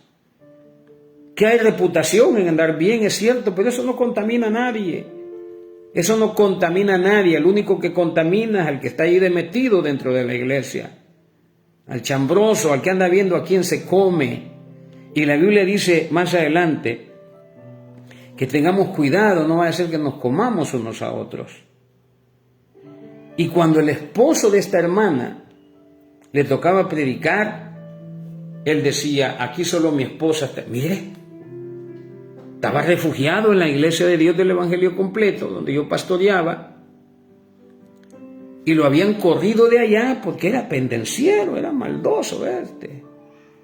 Que hay reputación en andar bien, es cierto, pero eso no contamina a nadie. Eso no contamina a nadie. El único que contamina es al que está ahí de metido dentro de la iglesia. Al chambroso, al que anda viendo a quién se come. Y la Biblia dice más adelante que tengamos cuidado, no vaya a ser que nos comamos unos a otros. Y cuando el esposo de esta hermana le tocaba predicar, él decía, aquí solo mi esposa está. Mire, estaba refugiado en la iglesia de Dios del Evangelio Completo, donde yo pastoreaba, y lo habían corrido de allá porque era pendenciero, era maldoso.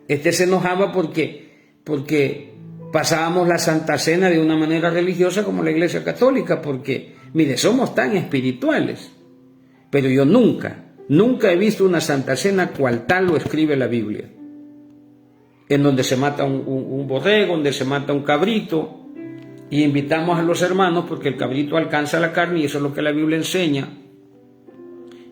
Este se enojaba porque pasábamos la Santa Cena de una manera religiosa como la Iglesia Católica, porque, mire, somos tan espirituales. Pero yo nunca he visto una Santa Cena cual tal lo escribe la Biblia. En donde se mata un borrego, donde se mata un cabrito, y invitamos a los hermanos porque el cabrito alcanza la carne y eso es lo que la Biblia enseña.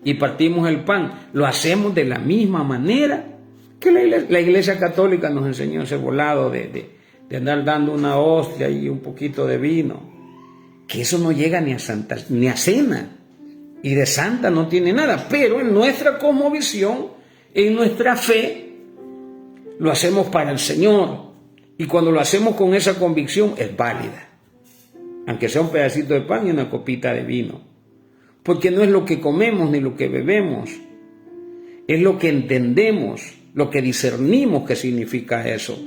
Y partimos el pan. Lo hacemos de la misma manera que la Iglesia Católica nos enseñó ese volado de andar dando una hostia y un poquito de vino. Que eso no llega ni a cena. Y de santa no tiene nada, pero en nuestra cosmovisión, en nuestra fe, lo hacemos para el Señor. Y cuando lo hacemos con esa convicción, es válida. Aunque sea un pedacito de pan y una copita de vino. Porque no es lo que comemos ni lo que bebemos. Es lo que entendemos, lo que discernimos que significa eso.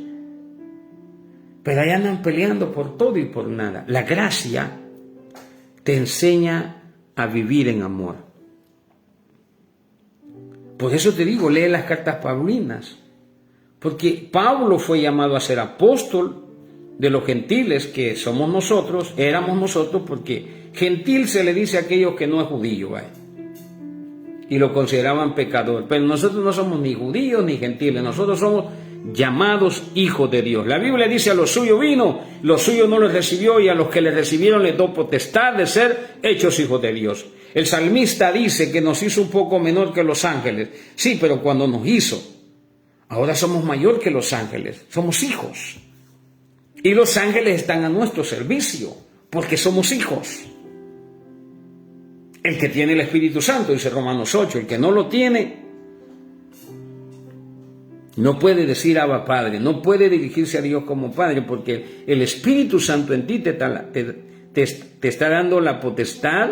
Pero allá andan peleando por todo y por nada. La gracia te enseña a vivir en amor. Por eso te digo, lee las cartas paulinas, porque Pablo fue llamado a ser apóstol de los gentiles, que somos nosotros, éramos nosotros, porque gentil se le dice a aquellos que no es judío, y lo consideraban pecador. Pero nosotros no somos ni judíos ni gentiles, nosotros somos llamados hijos de Dios. La Biblia dice, a los suyos vino, los suyos no los recibió, y a los que le recibieron les dio potestad de ser hechos hijos de Dios. El salmista dice que nos hizo un poco menor que los ángeles. Sí, pero cuando nos hizo, ahora somos mayor que los ángeles, somos hijos. Y los ángeles están a nuestro servicio, porque somos hijos. El que tiene el Espíritu Santo, dice Romanos 8, el que no lo tiene, no puede decir Abba Padre, no puede dirigirse a Dios como Padre, porque el Espíritu Santo en ti te está dando la potestad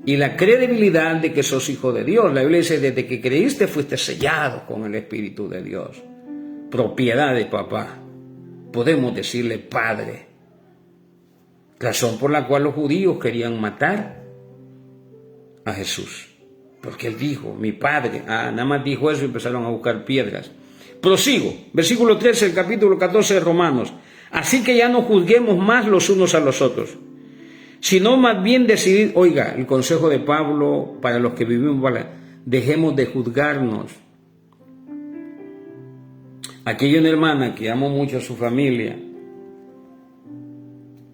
y la credibilidad de que sos hijo de Dios. La Biblia dice, desde que creíste fuiste sellado con el Espíritu de Dios, propiedad de papá. Podemos decirle Padre. Razón por la cual los judíos querían matar a Jesús, porque él dijo, mi Padre. Nada más dijo eso y empezaron a buscar piedras. Prosigo, versículo 13 del capítulo 14 de Romanos. Así que ya no juzguemos más los unos a los otros, sino más bien decidir, oiga, el consejo de Pablo para los que vivimos, dejemos de juzgarnos. Aquí hay una hermana que amo mucho a su familia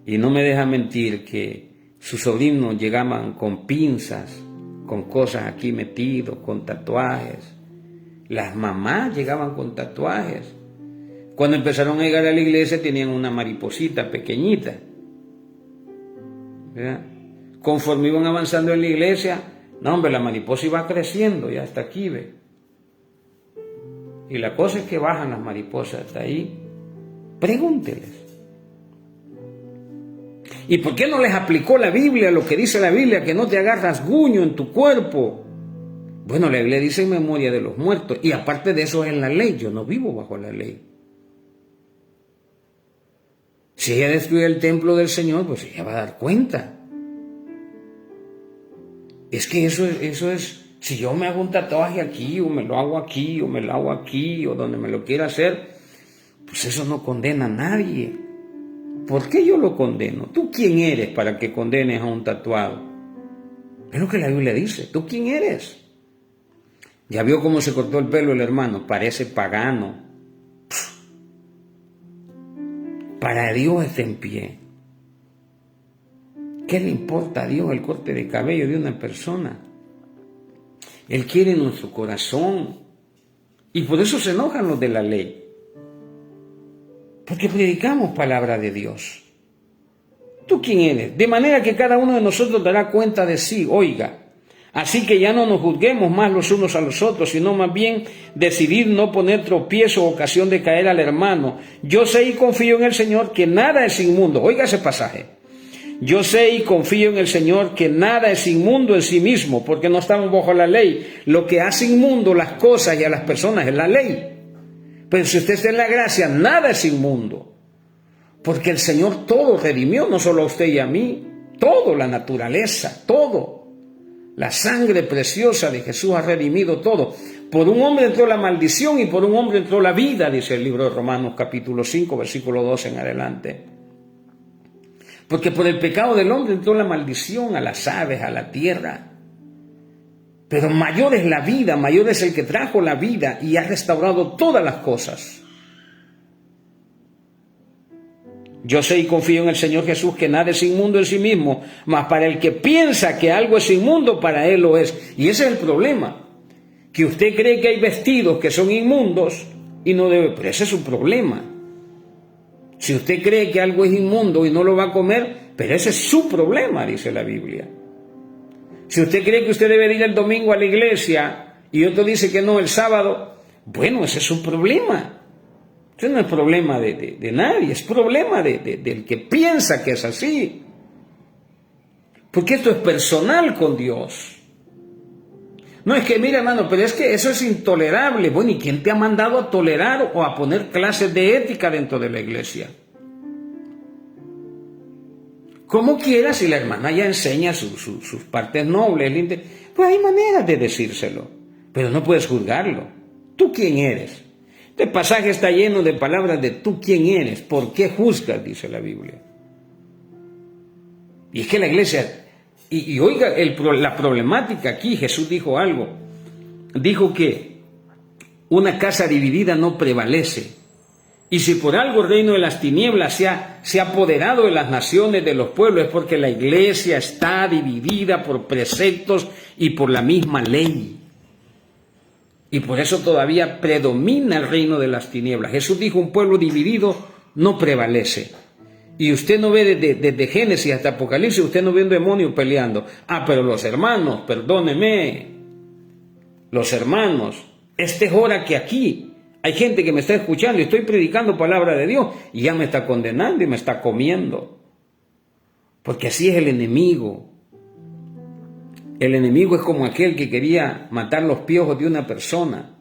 y no me deja mentir que sus sobrinos llegaban con pinzas, con cosas aquí metidos, con tatuajes. Las mamás llegaban con tatuajes. Cuando empezaron a llegar a la iglesia tenían una mariposita pequeñita, ¿verdad? Conforme iban avanzando en la iglesia, no hombre, la mariposa iba creciendo y hasta aquí, ve. Y la cosa es que bajan las mariposas hasta ahí. Pregúnteles. ¿Y por qué no les aplicó la Biblia lo que dice la Biblia, que no te hagas rasguño en tu cuerpo? Bueno, la Biblia dice en memoria de los muertos, y aparte de eso es en la ley. Yo no vivo bajo la ley. Si ella destruye el templo del Señor, pues ella va a dar cuenta. Es que eso es, si yo me hago un tatuaje aquí, o me lo hago aquí, o me lo hago aquí, o donde me lo quiera hacer, pues eso no condena a nadie. ¿Por qué yo lo condeno? ¿Tú quién eres para que condenes a un tatuado? Es lo que la Biblia dice. ¿Tú quién eres? Ya vio cómo se cortó el pelo el hermano, parece pagano. Para Dios está en pie. ¿Qué le importa a Dios el corte de cabello de una persona? Él quiere nuestro corazón. Y por eso se enojan los de la ley. Porque predicamos palabra de Dios. ¿Tú quién eres? De manera que cada uno de nosotros dará cuenta de sí. Oiga, así que ya no nos juzguemos más los unos a los otros, sino más bien decidir no poner tropiezo o ocasión de caer al hermano. Yo sé y confío en el Señor que nada es inmundo. Oiga ese pasaje. Yo sé y confío en el Señor que nada es inmundo en sí mismo, porque no estamos bajo la ley. Lo que hace inmundo las cosas y a las personas es la ley. Pero si usted está en la gracia, nada es inmundo. Porque el Señor todo redimió, no solo a usted y a mí. Todo, la naturaleza, todo. La sangre preciosa de Jesús ha redimido todo. Por un hombre entró la maldición y por un hombre entró la vida, dice el libro de Romanos capítulo 5, versículo 12 en adelante. Porque por el pecado del hombre entró la maldición a las aves, a la tierra. Pero mayor es la vida, mayor es el que trajo la vida y ha restaurado todas las cosas. Yo sé y confío en el Señor Jesús que nada es inmundo en sí mismo, mas para el que piensa que algo es inmundo, para él lo es. Y ese es el problema, que usted cree que hay vestidos que son inmundos y no debe, pero ese es un problema. Si usted cree que algo es inmundo y no lo va a comer, pero ese es su problema, dice la Biblia. Si usted cree que usted debe ir el domingo a la iglesia y otro dice que no el sábado, bueno, ese es un problema. Ese no es problema de nadie, es problema del que piensa que es así. Porque esto es personal con Dios. No es que, mira hermano, pero es que eso es intolerable. Bueno, ¿y quién te ha mandado a tolerar o a poner clases de ética dentro de la iglesia? Como quiera, si la hermana ya enseña sus partes nobles, pues hay maneras de decírselo, pero no puedes juzgarlo. ¿Tú quién eres? Este pasaje está lleno de palabras de tú quién eres, ¿por qué juzgas? Dice la Biblia. Y es que la iglesia... Y oiga, la problemática aquí, Jesús dijo algo. Dijo que una casa dividida no prevalece. Y si por algo el reino de las tinieblas se ha apoderado de las naciones, de los pueblos, es porque la iglesia está dividida por preceptos y por la misma ley. Y por eso todavía predomina el reino de las tinieblas. Jesús dijo, un pueblo dividido no prevalece. Y usted no ve desde Génesis hasta Apocalipsis, usted no ve un demonio peleando. Ah, pero los hermanos, perdóneme, los hermanos, es hora que aquí hay gente que me está escuchando y estoy predicando palabra de Dios y ya me está condenando y me está comiendo. Porque así es el enemigo. El enemigo es como aquel que quería matar los piojos de una persona.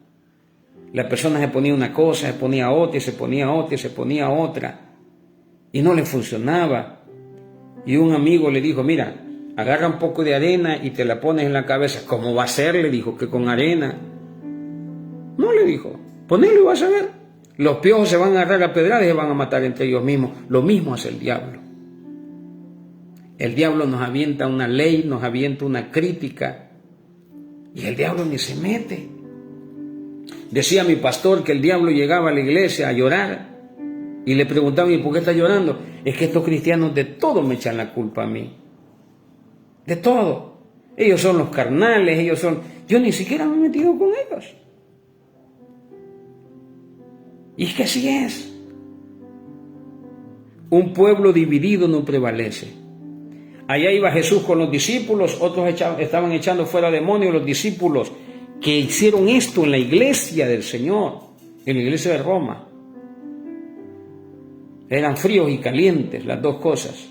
La persona se ponía una cosa, se ponía otra, y se ponía otra, y se ponía otra. Y no le funcionaba. Y un amigo le dijo, mira, agarra un poco de arena y te la pones en la cabeza. ¿Cómo va a ser? Le dijo, que con arena. No, le dijo, ponelo y vas a ver. Los piojos se van a agarrar a pedradas y se van a matar entre ellos mismos. Lo mismo hace el diablo. El diablo nos avienta una ley, nos avienta una crítica. Y el diablo ni se mete. Decía mi pastor que el diablo llegaba a la iglesia a llorar. Y le preguntaban, ¿y por qué está llorando? Es que estos cristianos de todo me echan la culpa a mí. De todo. Ellos son los carnales, ellos son... Yo ni siquiera me he metido con ellos. Y es que así es. Un pueblo dividido no prevalece. Allá iba Jesús con los discípulos, otros estaban echando fuera demonios, los discípulos que hicieron esto en la iglesia del Señor, en la iglesia de Roma. Eran fríos y calientes, las dos cosas.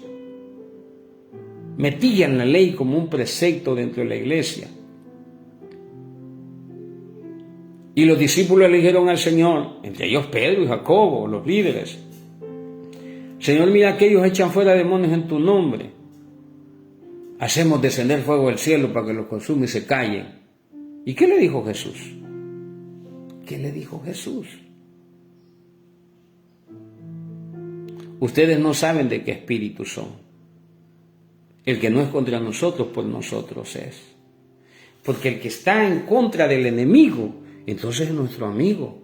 Metían la ley como un precepto dentro de la iglesia. Y los discípulos le dijeron al Señor, entre ellos Pedro y Jacobo, los líderes, Señor, mira que ellos echan fuera demonios en tu nombre. Hacemos descender fuego del cielo para que los consuma y se callen. ¿Y qué le dijo Jesús? ¿Qué le dijo Jesús? Ustedes no saben de qué espíritu son. El que no es contra nosotros, por nosotros es. Porque el que está en contra del enemigo, entonces es nuestro amigo.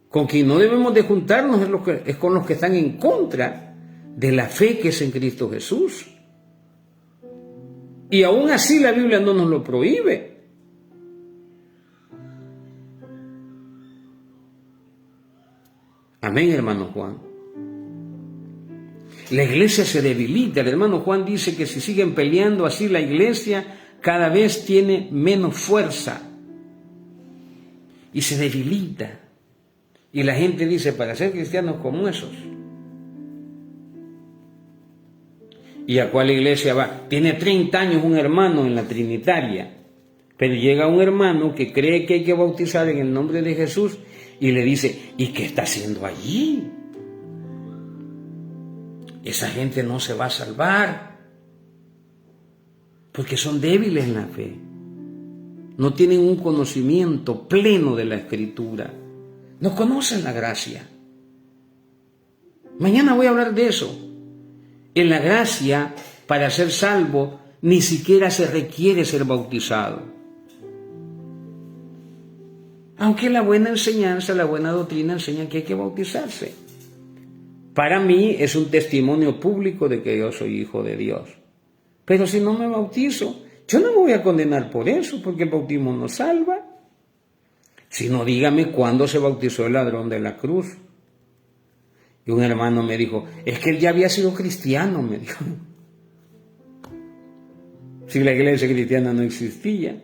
Con quien no debemos de juntarnos es con los que están en contra de la fe que es en Cristo Jesús. Y aún así la Biblia no nos lo prohíbe. Amén, hermano Juan. La iglesia se debilita. El hermano Juan dice que si siguen peleando así, la iglesia cada vez tiene menos fuerza y se debilita. Y la gente dice, para ser cristianos como esos. ¿Y a cuál iglesia va? Tiene 30 años un hermano en la Trinitaria, pero llega un hermano que cree que hay que bautizar en el nombre de Jesús y le dice, ¿y qué está haciendo allí? Esa gente no se va a salvar, porque son débiles en la fe. No tienen un conocimiento pleno de la Escritura. No conocen la gracia. Mañana voy a hablar de eso. En la gracia, para ser salvo, ni siquiera se requiere ser bautizado. Aunque la buena enseñanza, la buena doctrina enseña que hay que bautizarse. Para mí es un testimonio público de que yo soy hijo de Dios. Pero si no me bautizo, yo no me voy a condenar por eso, porque el bautismo no salva. Si no, dígame cuándo se bautizó el ladrón de la cruz. Y un hermano me dijo, es que él ya había sido cristiano, me dijo. Si la iglesia cristiana no existía.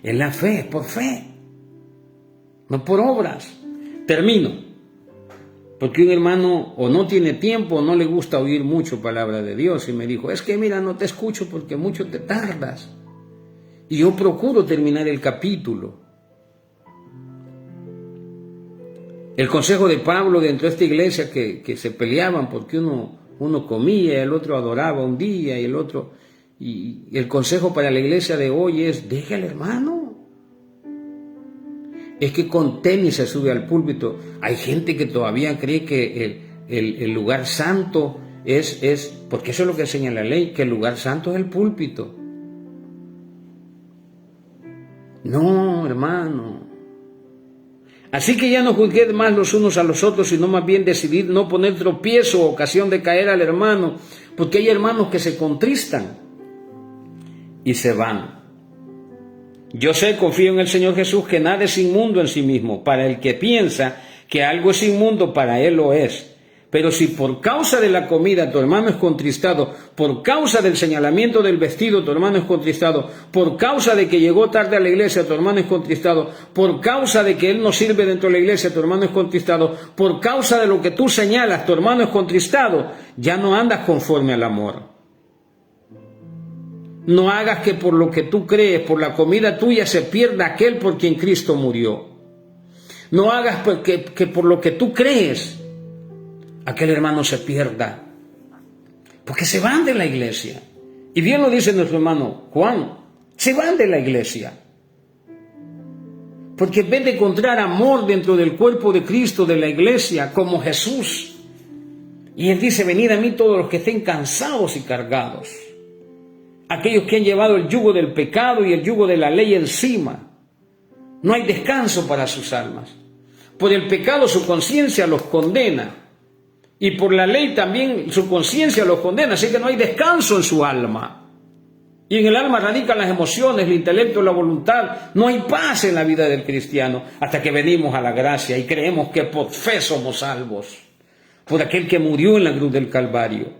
Es la fe, por fe, no por obras. Termino. Porque un hermano o no tiene tiempo o no le gusta oír mucho palabra de Dios. Y me dijo, es que mira, no te escucho porque mucho te tardas. Y yo procuro terminar el capítulo. El consejo de Pablo dentro de esta iglesia que se peleaban porque uno comía, el otro adoraba un día y el otro... Y el consejo para la iglesia de hoy es, deje al hermano. Es que con tenis se sube al púlpito. Hay gente que todavía cree que el lugar santo es, porque eso es lo que enseña la ley, que el lugar santo es el púlpito. No, hermano. Así que ya no juzgued más los unos a los otros, sino más bien decidid no poner tropiezo o ocasión de caer al hermano, porque hay hermanos que se contristan y se van. Yo sé, confío en el Señor Jesús, que nada es inmundo en sí mismo. Para el que piensa que algo es inmundo, para él lo es. Pero si por causa de la comida tu hermano es contristado, por causa del señalamiento del vestido tu hermano es contristado, por causa de que llegó tarde a la iglesia tu hermano es contristado, por causa de que él no sirve dentro de la iglesia tu hermano es contristado, por causa de lo que tú señalas tu hermano es contristado, ya no andas conforme al amor. No hagas que por lo que tú crees, por la comida tuya, se pierda aquel por quien Cristo murió. No hagas que por lo que tú crees, aquel hermano se pierda, porque se van de la iglesia. Y bien lo dice nuestro hermano Juan, se van de la iglesia, porque en vez de encontrar amor dentro del cuerpo de Cristo, de la iglesia, como Jesús, y él dice, venid a mí todos los que estén cansados y cargados, aquellos que han llevado el yugo del pecado y el yugo de la ley encima. No hay descanso para sus almas. Por el pecado su conciencia los condena, y por la ley también su conciencia los condena, así que no hay descanso en su alma. Y en el alma radican las emociones, el intelecto, la voluntad. No hay paz en la vida del cristiano hasta que venimos a la gracia y creemos que por fe somos salvos, por aquel que murió en la cruz del Calvario.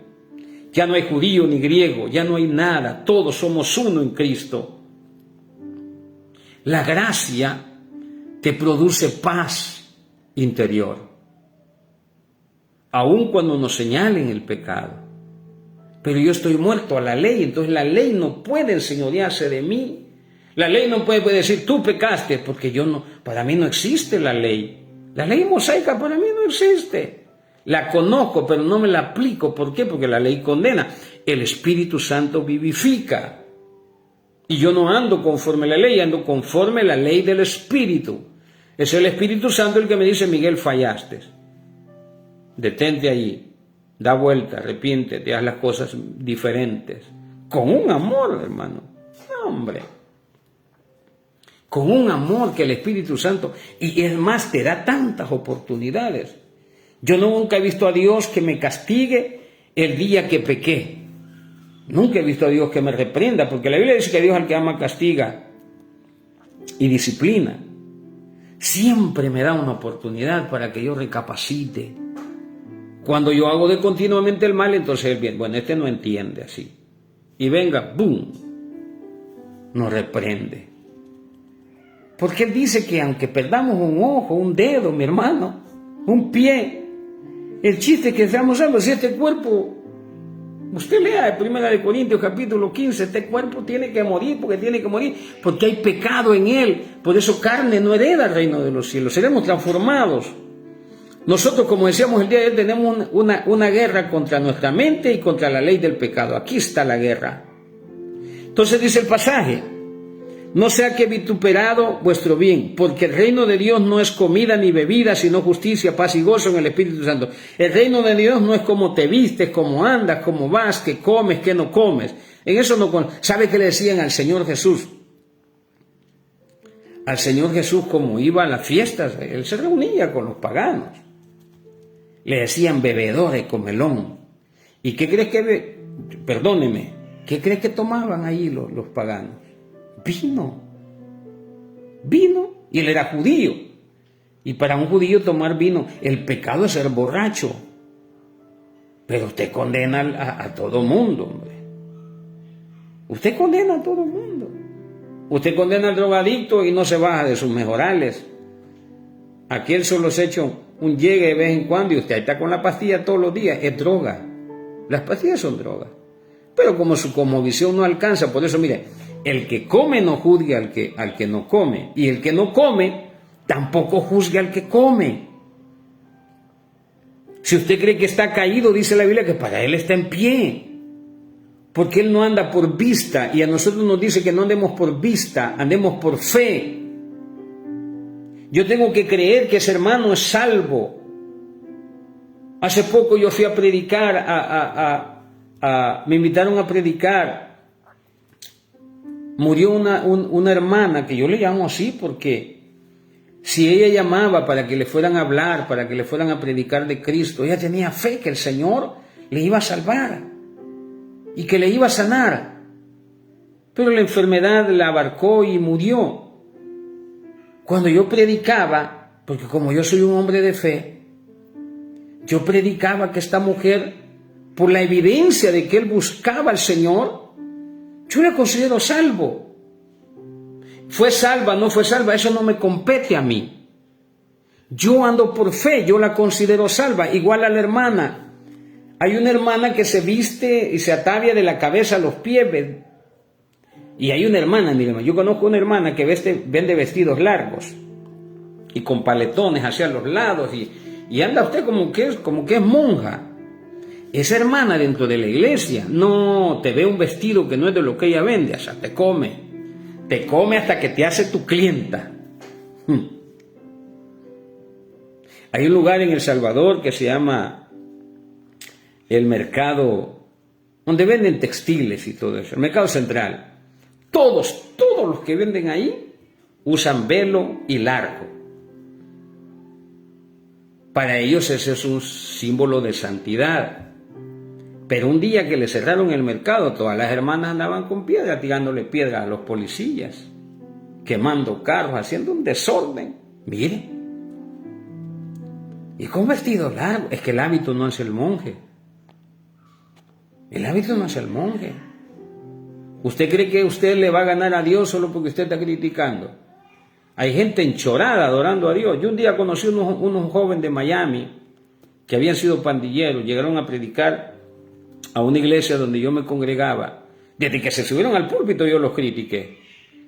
Ya no hay judío ni griego, ya no hay nada, todos somos uno en Cristo. La gracia te produce paz interior, aun cuando nos señalen el pecado. Pero yo estoy muerto a la ley, entonces la ley no puede enseñorearse de mí. La ley no puede decir, tú pecaste, porque para mí no existe la ley. La ley mosaica para mí no existe. La conozco, pero no me la aplico. ¿Por qué? Porque la ley condena. El Espíritu Santo vivifica. Y yo no ando conforme a la ley, ando conforme a la ley del Espíritu. Es el Espíritu Santo el que me dice, Miguel, fallaste. Detente allí, da vuelta, arrepiéntete, haz las cosas diferentes. Con un amor, hermano. No, hombre. Con un amor que el Espíritu Santo, y es más, te da tantas oportunidades. Yo nunca he visto a Dios que me castigue el día que pequé. Nunca he visto a Dios que me reprenda, porque la Biblia dice que Dios al que ama castiga y disciplina. Siempre me da una oportunidad para que yo recapacite. Cuando yo hago de continuamente el mal, entonces el bien, bueno, este no entiende así. Y venga, ¡boom!, nos reprende. Porque Él dice que aunque perdamos un ojo, un dedo, mi hermano, un pie, el chiste es que seamos salvos. Si este cuerpo, usted lea en 1 Corintios capítulo 15, este cuerpo tiene que morir, porque hay pecado en él. Por eso carne no hereda el reino de los cielos, seremos transformados. Nosotros, como decíamos el día de hoy, tenemos una guerra contra nuestra mente y contra la ley del pecado. Aquí está la guerra. Entonces dice el pasaje: no sea que vituperado vuestro bien, porque el reino de Dios no es comida ni bebida, sino justicia, paz y gozo en el Espíritu Santo. El reino de Dios no es como te vistes, como andas, como vas, que comes, que no comes. En eso no. ¿Sabe qué le decían al Señor Jesús? Al Señor Jesús, como iba a las fiestas, Él se reunía con los paganos. Le decían bebedor de comelón. ¿Y qué crees que, perdóneme, qué crees que tomaban ahí los paganos? Vino, y él era judío, y para un judío tomar vino, el pecado es ser borracho, pero usted condena a todo mundo, hombre. Usted condena a todo mundo. Usted condena al drogadicto y no se baja de sus mejorales. Aquel solo se echa un llegue de vez en cuando y usted está con la pastilla todos los días, es droga. Las pastillas son drogas, pero como su cosmovisión no alcanza, por eso mire, el que come no juzgue al que no come, y el que no come tampoco juzgue al que come. Si usted cree que está caído, dice la Biblia que para él está en pie, porque él no anda por vista, y a nosotros nos dice que no andemos por vista, andemos por fe. Yo tengo que creer que ese hermano es salvo. Hace poco yo fui a predicar, me invitaron a predicar. Murió una hermana, que yo le llamo así porque si ella llamaba para que le fueran a hablar, para que le fueran a predicar de Cristo, ella tenía fe que el Señor le iba a salvar y que le iba a sanar. Pero la enfermedad la abarcó y murió. Cuando yo predicaba, porque como yo soy un hombre de fe, yo predicaba que esta mujer, por la evidencia de que él buscaba al Señor, yo la considero salvo. Fue salva, no fue salva, eso no me compete a mí. Yo ando por fe, yo la considero salva. Igual a la hermana. Hay una hermana que se viste y se atavia de la cabeza a los pies. Y hay una hermana, mi hermano, yo conozco una hermana que vende vestidos largos y con paletones hacia los lados y anda usted como que es monja. Esa hermana dentro de la iglesia no te ve un vestido que no es de lo que ella vende, o sea, te come hasta que te hace tu clienta. Hay un lugar en El Salvador que se llama el mercado, donde venden textiles y todo eso, el mercado central. Todos los que venden ahí usan velo y largo. Para ellos ese es un símbolo de santidad. Pero un día que le cerraron el mercado, todas las hermanas andaban con piedra, tirándole piedra a los policías, quemando carros, haciendo un desorden. Mire. Y con vestido largo. Es que el hábito no es el monje. El hábito no es el monje. ¿Usted cree que usted le va a ganar a Dios solo porque usted está criticando? Hay gente enchorada adorando a Dios. Yo un día conocí unos jóvenes de Miami que habían sido pandilleros, llegaron a predicar a una iglesia donde yo me congregaba. Desde que se subieron al púlpito yo los critiqué.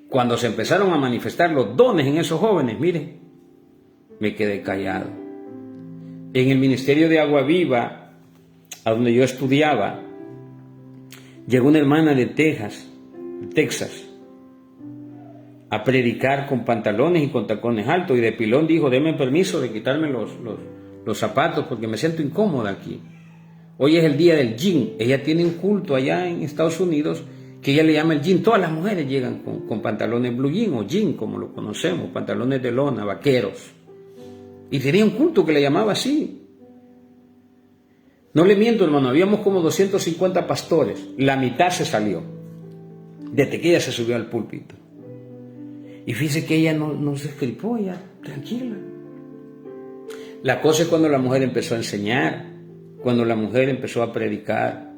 Cuando se empezaron a manifestar los dones en esos jóvenes, mire, me quedé callado. En el ministerio de Agua Viva, a donde yo estudiaba, llegó una hermana de Texas, a predicar con pantalones y con tacones altos, y de pilón dijo: deme permiso de quitarme los zapatos porque me siento incómoda aquí. Hoy es el día del jean. Ella tiene un culto allá en Estados Unidos que ella le llama el jean. Todas las mujeres llegan con pantalones blue jean o jean, como lo conocemos, pantalones de lona, vaqueros. Y tenía un culto que le llamaba así. No le miento, hermano, habíamos como 250 pastores, la mitad se salió, desde que ella se subió al púlpito. Y fíjese que ella no se escripó, ella tranquila. La cosa es cuando la mujer empezó a enseñar, cuando la mujer empezó a predicar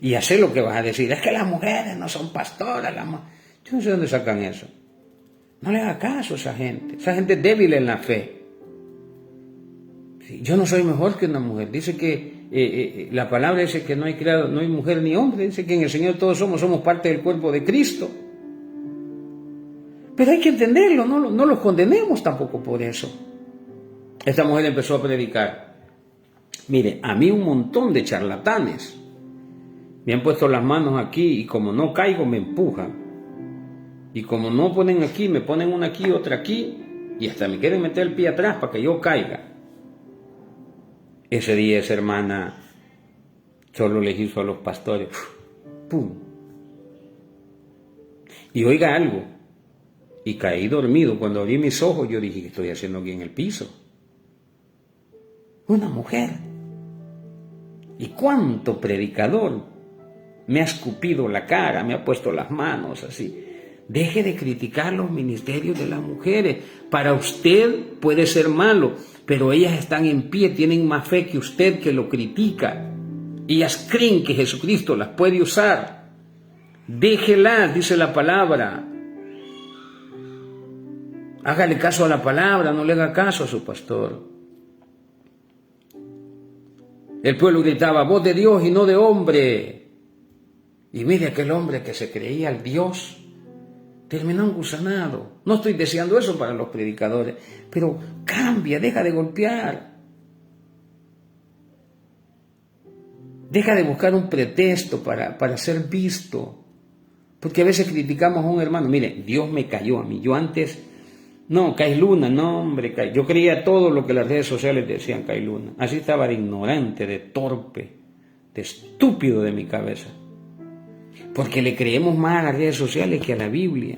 y hacer lo que vas a decir. Es que las mujeres no son pastoras. Yo no sé dónde sacan eso. No le haga caso a esa gente. Esa gente es débil en la fe. Yo no soy mejor que una mujer. Dice que la palabra dice que no hay mujer ni hombre. Dice que en el Señor todos somos parte del cuerpo de Cristo. Pero hay que entenderlo, no los condenemos tampoco por eso. Esta mujer empezó a predicar. Mire, a mí un montón de charlatanes me han puesto las manos aquí y como no caigo me empujan. Y como no ponen aquí, me ponen una aquí, otra aquí y hasta me quieren meter el pie atrás para que yo caiga. Ese día esa hermana solo les hizo a los pastores. ¡Pum! Y oiga algo. Y caí dormido. Cuando abrí mis ojos yo dije, ¿qué estoy haciendo aquí en el piso? Una mujer. ¿Y cuánto predicador me ha escupido la cara, me ha puesto las manos así? Deje de criticar los ministerios de las mujeres. Para usted puede ser malo, pero ellas están en pie, tienen más fe que usted que lo critica. Ellas creen que Jesucristo las puede usar. Déjelas, dice la palabra. Hágale caso a la palabra, no le haga caso a su pastor. El pueblo gritaba, voz de Dios y no de hombre. Y mire aquel hombre que se creía el Dios, terminó engusanado. No estoy deseando eso para los predicadores, pero cambia, deja de golpear. Deja de buscar un pretexto para ser visto. Porque a veces criticamos a un hermano. Mire, Dios me cayó a mí. Yo antes... No, Cailuna, no hombre, yo creía todo lo que las redes sociales decían Cailuna. Así estaba de ignorante, de torpe, de estúpido de mi cabeza. Porque le creemos más a las redes sociales que a la Biblia.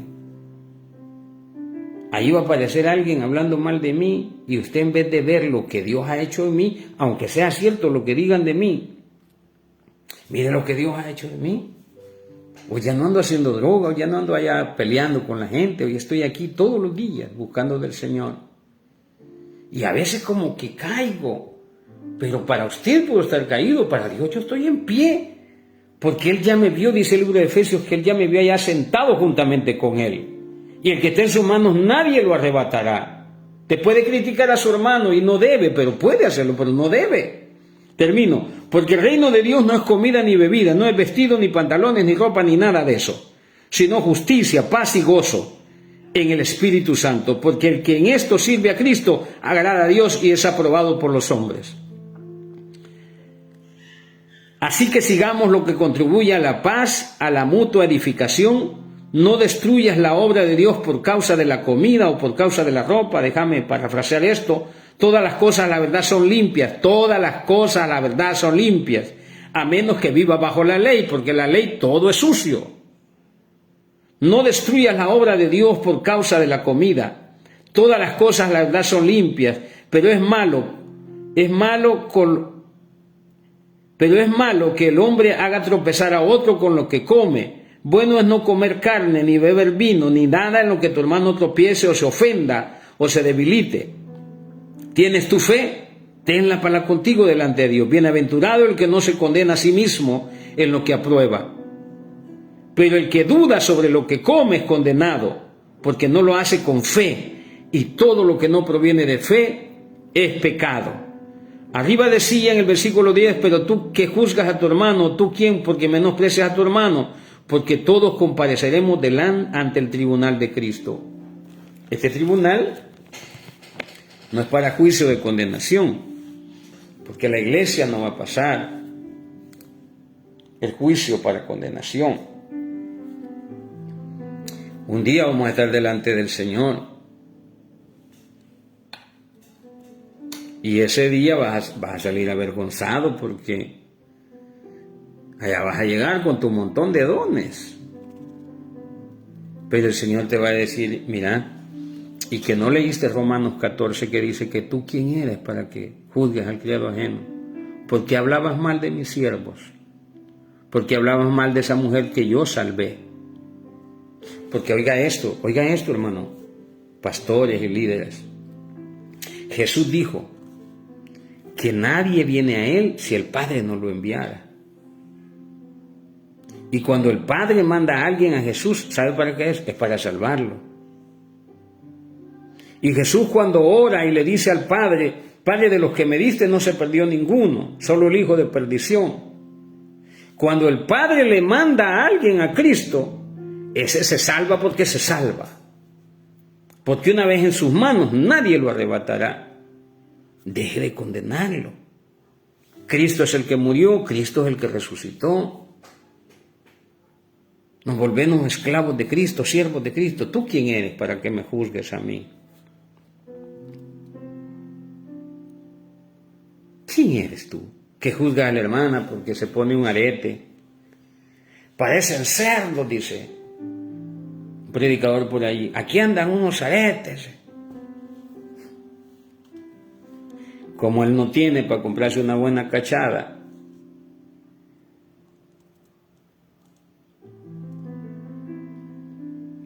Ahí va a aparecer alguien hablando mal de mí y usted en vez de ver lo que Dios ha hecho en mí, aunque sea cierto lo que digan de mí, mire lo que Dios ha hecho de mí. Hoy ya no ando haciendo droga, hoy ya no ando allá peleando con la gente, hoy estoy aquí todos los días buscando del Señor. Y a veces como que caigo, pero para usted puedo estar caído, para Dios yo estoy en pie, porque Él ya me vio, dice el libro de Efesios, que Él ya me vio allá sentado juntamente con Él. Y el que esté en sus manos nadie lo arrebatará. Te puede criticar a su hermano y no debe, pero puede hacerlo, pero no debe. Termino, porque el reino de Dios no es comida ni bebida, no es vestido ni pantalones ni ropa ni nada de eso, sino justicia, paz y gozo en el Espíritu Santo, porque el que en esto sirve a Cristo agrada a Dios y es aprobado por los hombres. Así que sigamos lo que contribuye a la paz, a la mutua edificación. No destruyas la obra de Dios por causa de la comida o por causa de la ropa. Déjame parafrasear esto. Todas las cosas la verdad son limpias. Todas las cosas la verdad son limpias. A menos que viva bajo la ley, porque la ley todo es sucio. No destruyas la obra de Dios por causa de la comida. Todas las cosas la verdad son limpias, pero es malo que el hombre haga tropezar a otro con lo que come. Bueno es no comer carne, ni beber vino, ni nada en lo que tu hermano tropiece o se ofenda o se debilite. ¿Tienes tu fe? Tenla para contigo delante de Dios. Bienaventurado el que no se condena a sí mismo en lo que aprueba. Pero el que duda sobre lo que come es condenado, porque no lo hace con fe, y todo lo que no proviene de fe es pecado. Arriba decía en el versículo 10, pero tú que juzgas a tu hermano, ¿tú quién? Porque menosprecias a tu hermano, porque todos compareceremos ante el tribunal de Cristo. Este tribunal no es para juicio de condenación, porque la iglesia no va a pasar el juicio para condenación. Un día vamos a estar delante del Señor. Y ese día vas a salir avergonzado porque allá vas a llegar con tu montón de dones. Pero el Señor te va a decir, mira, y que no leíste Romanos 14 que dice que tú quién eres para que juzgues al criado ajeno. porque hablabas mal de mis siervos, porque hablabas mal de esa mujer que yo salvé. Porque oiga esto, hermano, pastores y líderes. Jesús dijo que nadie viene a Él si el Padre no lo enviara. Y cuando el Padre manda a alguien a Jesús, ¿sabe para qué es? Es para salvarlo. Y Jesús cuando ora y le dice al Padre, Padre, de los que me diste no se perdió ninguno, solo el hijo de perdición. Cuando el Padre le manda a alguien a Cristo, ese se salva porque se salva. Porque una vez en sus manos nadie lo arrebatará. Deje de condenarlo. Cristo es el que murió, Cristo es el que resucitó. Nos volvemos esclavos de Cristo, siervos de Cristo. ¿Tú quién eres para que me juzgues a mí? ¿Quién eres tú que juzga a la hermana porque se pone un arete? Parecen cerdos, dice un predicador por allí. Aquí andan unos aretes. Como él no tiene para comprarse una buena cachada.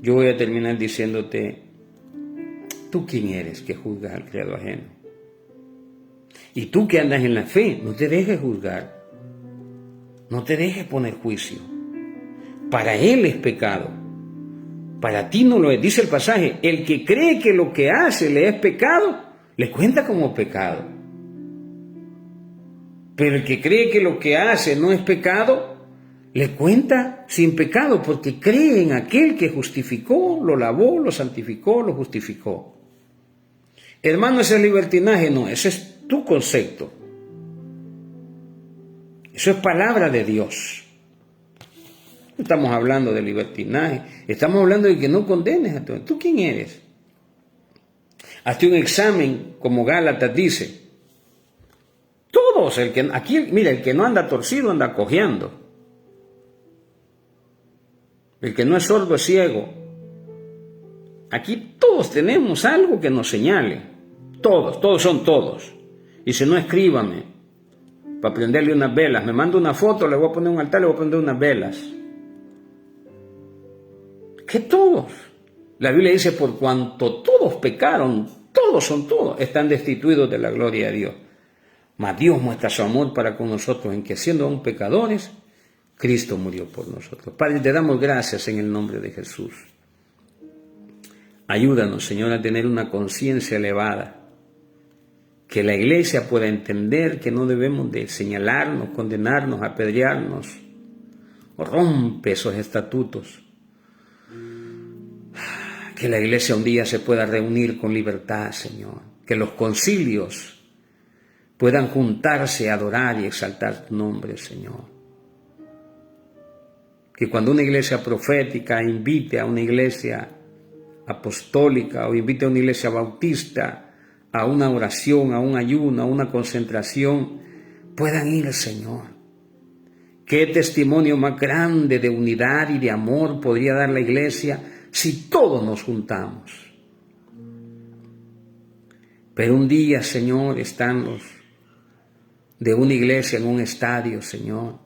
Yo voy a terminar diciéndote, ¿tú quién eres que juzgas al criado ajeno? Y tú que andas en la fe, no te dejes juzgar. No te dejes poner juicio. Para él es pecado. Para ti no lo es. Dice el pasaje, el que cree que lo que hace le es pecado, le cuenta como pecado. Pero el que cree que lo que hace no es pecado, le cuenta sin pecado, porque cree en aquel que justificó, lo lavó, lo santificó, lo justificó. Hermano, ese es libertinaje, no, ese es tu concepto. Eso es palabra de Dios. No estamos hablando de libertinaje, estamos hablando de que no condenes a todos. ¿Tú quién eres? Hazte un examen, como Gálatas dice. Todos, mira, el que no anda torcido anda cojeando. El que no es sordo es ciego. Aquí todos tenemos algo que nos señale. Todos son todos. Y si no, escríbame para prenderle unas velas. Me manda una foto, le voy a poner un altar, le voy a prender unas velas. Que todos. La Biblia dice, por cuanto todos pecaron, todos son todos, están destituidos de la gloria de Dios. Mas Dios muestra su amor para con nosotros en que siendo aún pecadores, Cristo murió por nosotros. Padre, te damos gracias en el nombre de Jesús. Ayúdanos, Señor, a tener una conciencia elevada. Que la iglesia pueda entender que no debemos de señalarnos, condenarnos, apedrearnos. O rompe esos estatutos. Que la iglesia un día se pueda reunir con libertad, Señor. Que los concilios puedan juntarse a adorar y exaltar tu nombre, Señor. Que cuando una iglesia profética invite a una iglesia apostólica o invite a una iglesia bautista a una oración, a un ayuno, a una concentración, puedan ir, Señor. ¿Qué testimonio más grande de unidad y de amor podría dar la iglesia si todos nos juntamos? Pero un día, Señor, están los de una iglesia en un estadio, Señor,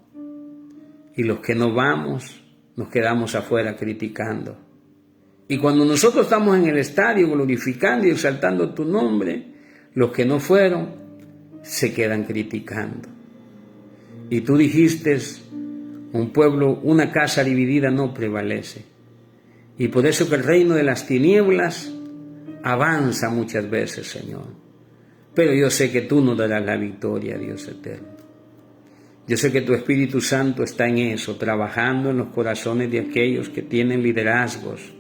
y los que no vamos nos quedamos afuera criticando. Y cuando nosotros estamos en el estadio glorificando y exaltando tu nombre, los que no fueron se quedan criticando. Y tú dijiste, un pueblo, una casa dividida no prevalece. Y por eso que el reino de las tinieblas avanza muchas veces, Señor. Pero yo sé que tú nos darás la victoria, Dios eterno. Yo sé que tu Espíritu Santo está en eso, trabajando en los corazones de aquellos que tienen liderazgos,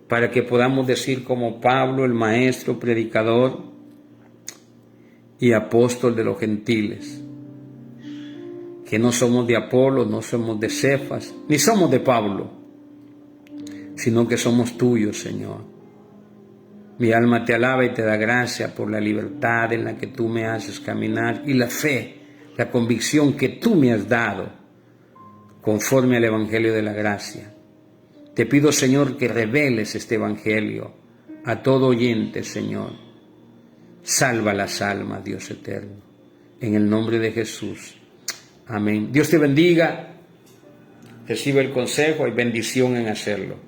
para que podamos decir como Pablo, el maestro, predicador y apóstol de los gentiles, que no somos de Apolo, no somos de Cefas, ni somos de Pablo, sino que somos tuyos, Señor. Mi alma te alaba y te da gracia por la libertad en la que tú me haces caminar y la fe, la convicción que tú me has dado conforme al Evangelio de la gracia. Te pido, Señor, que reveles este Evangelio a todo oyente, Señor. Salva las almas, Dios eterno. en el nombre de Jesús. Amén. Dios te bendiga. Recibe el consejo, hay bendición en hacerlo.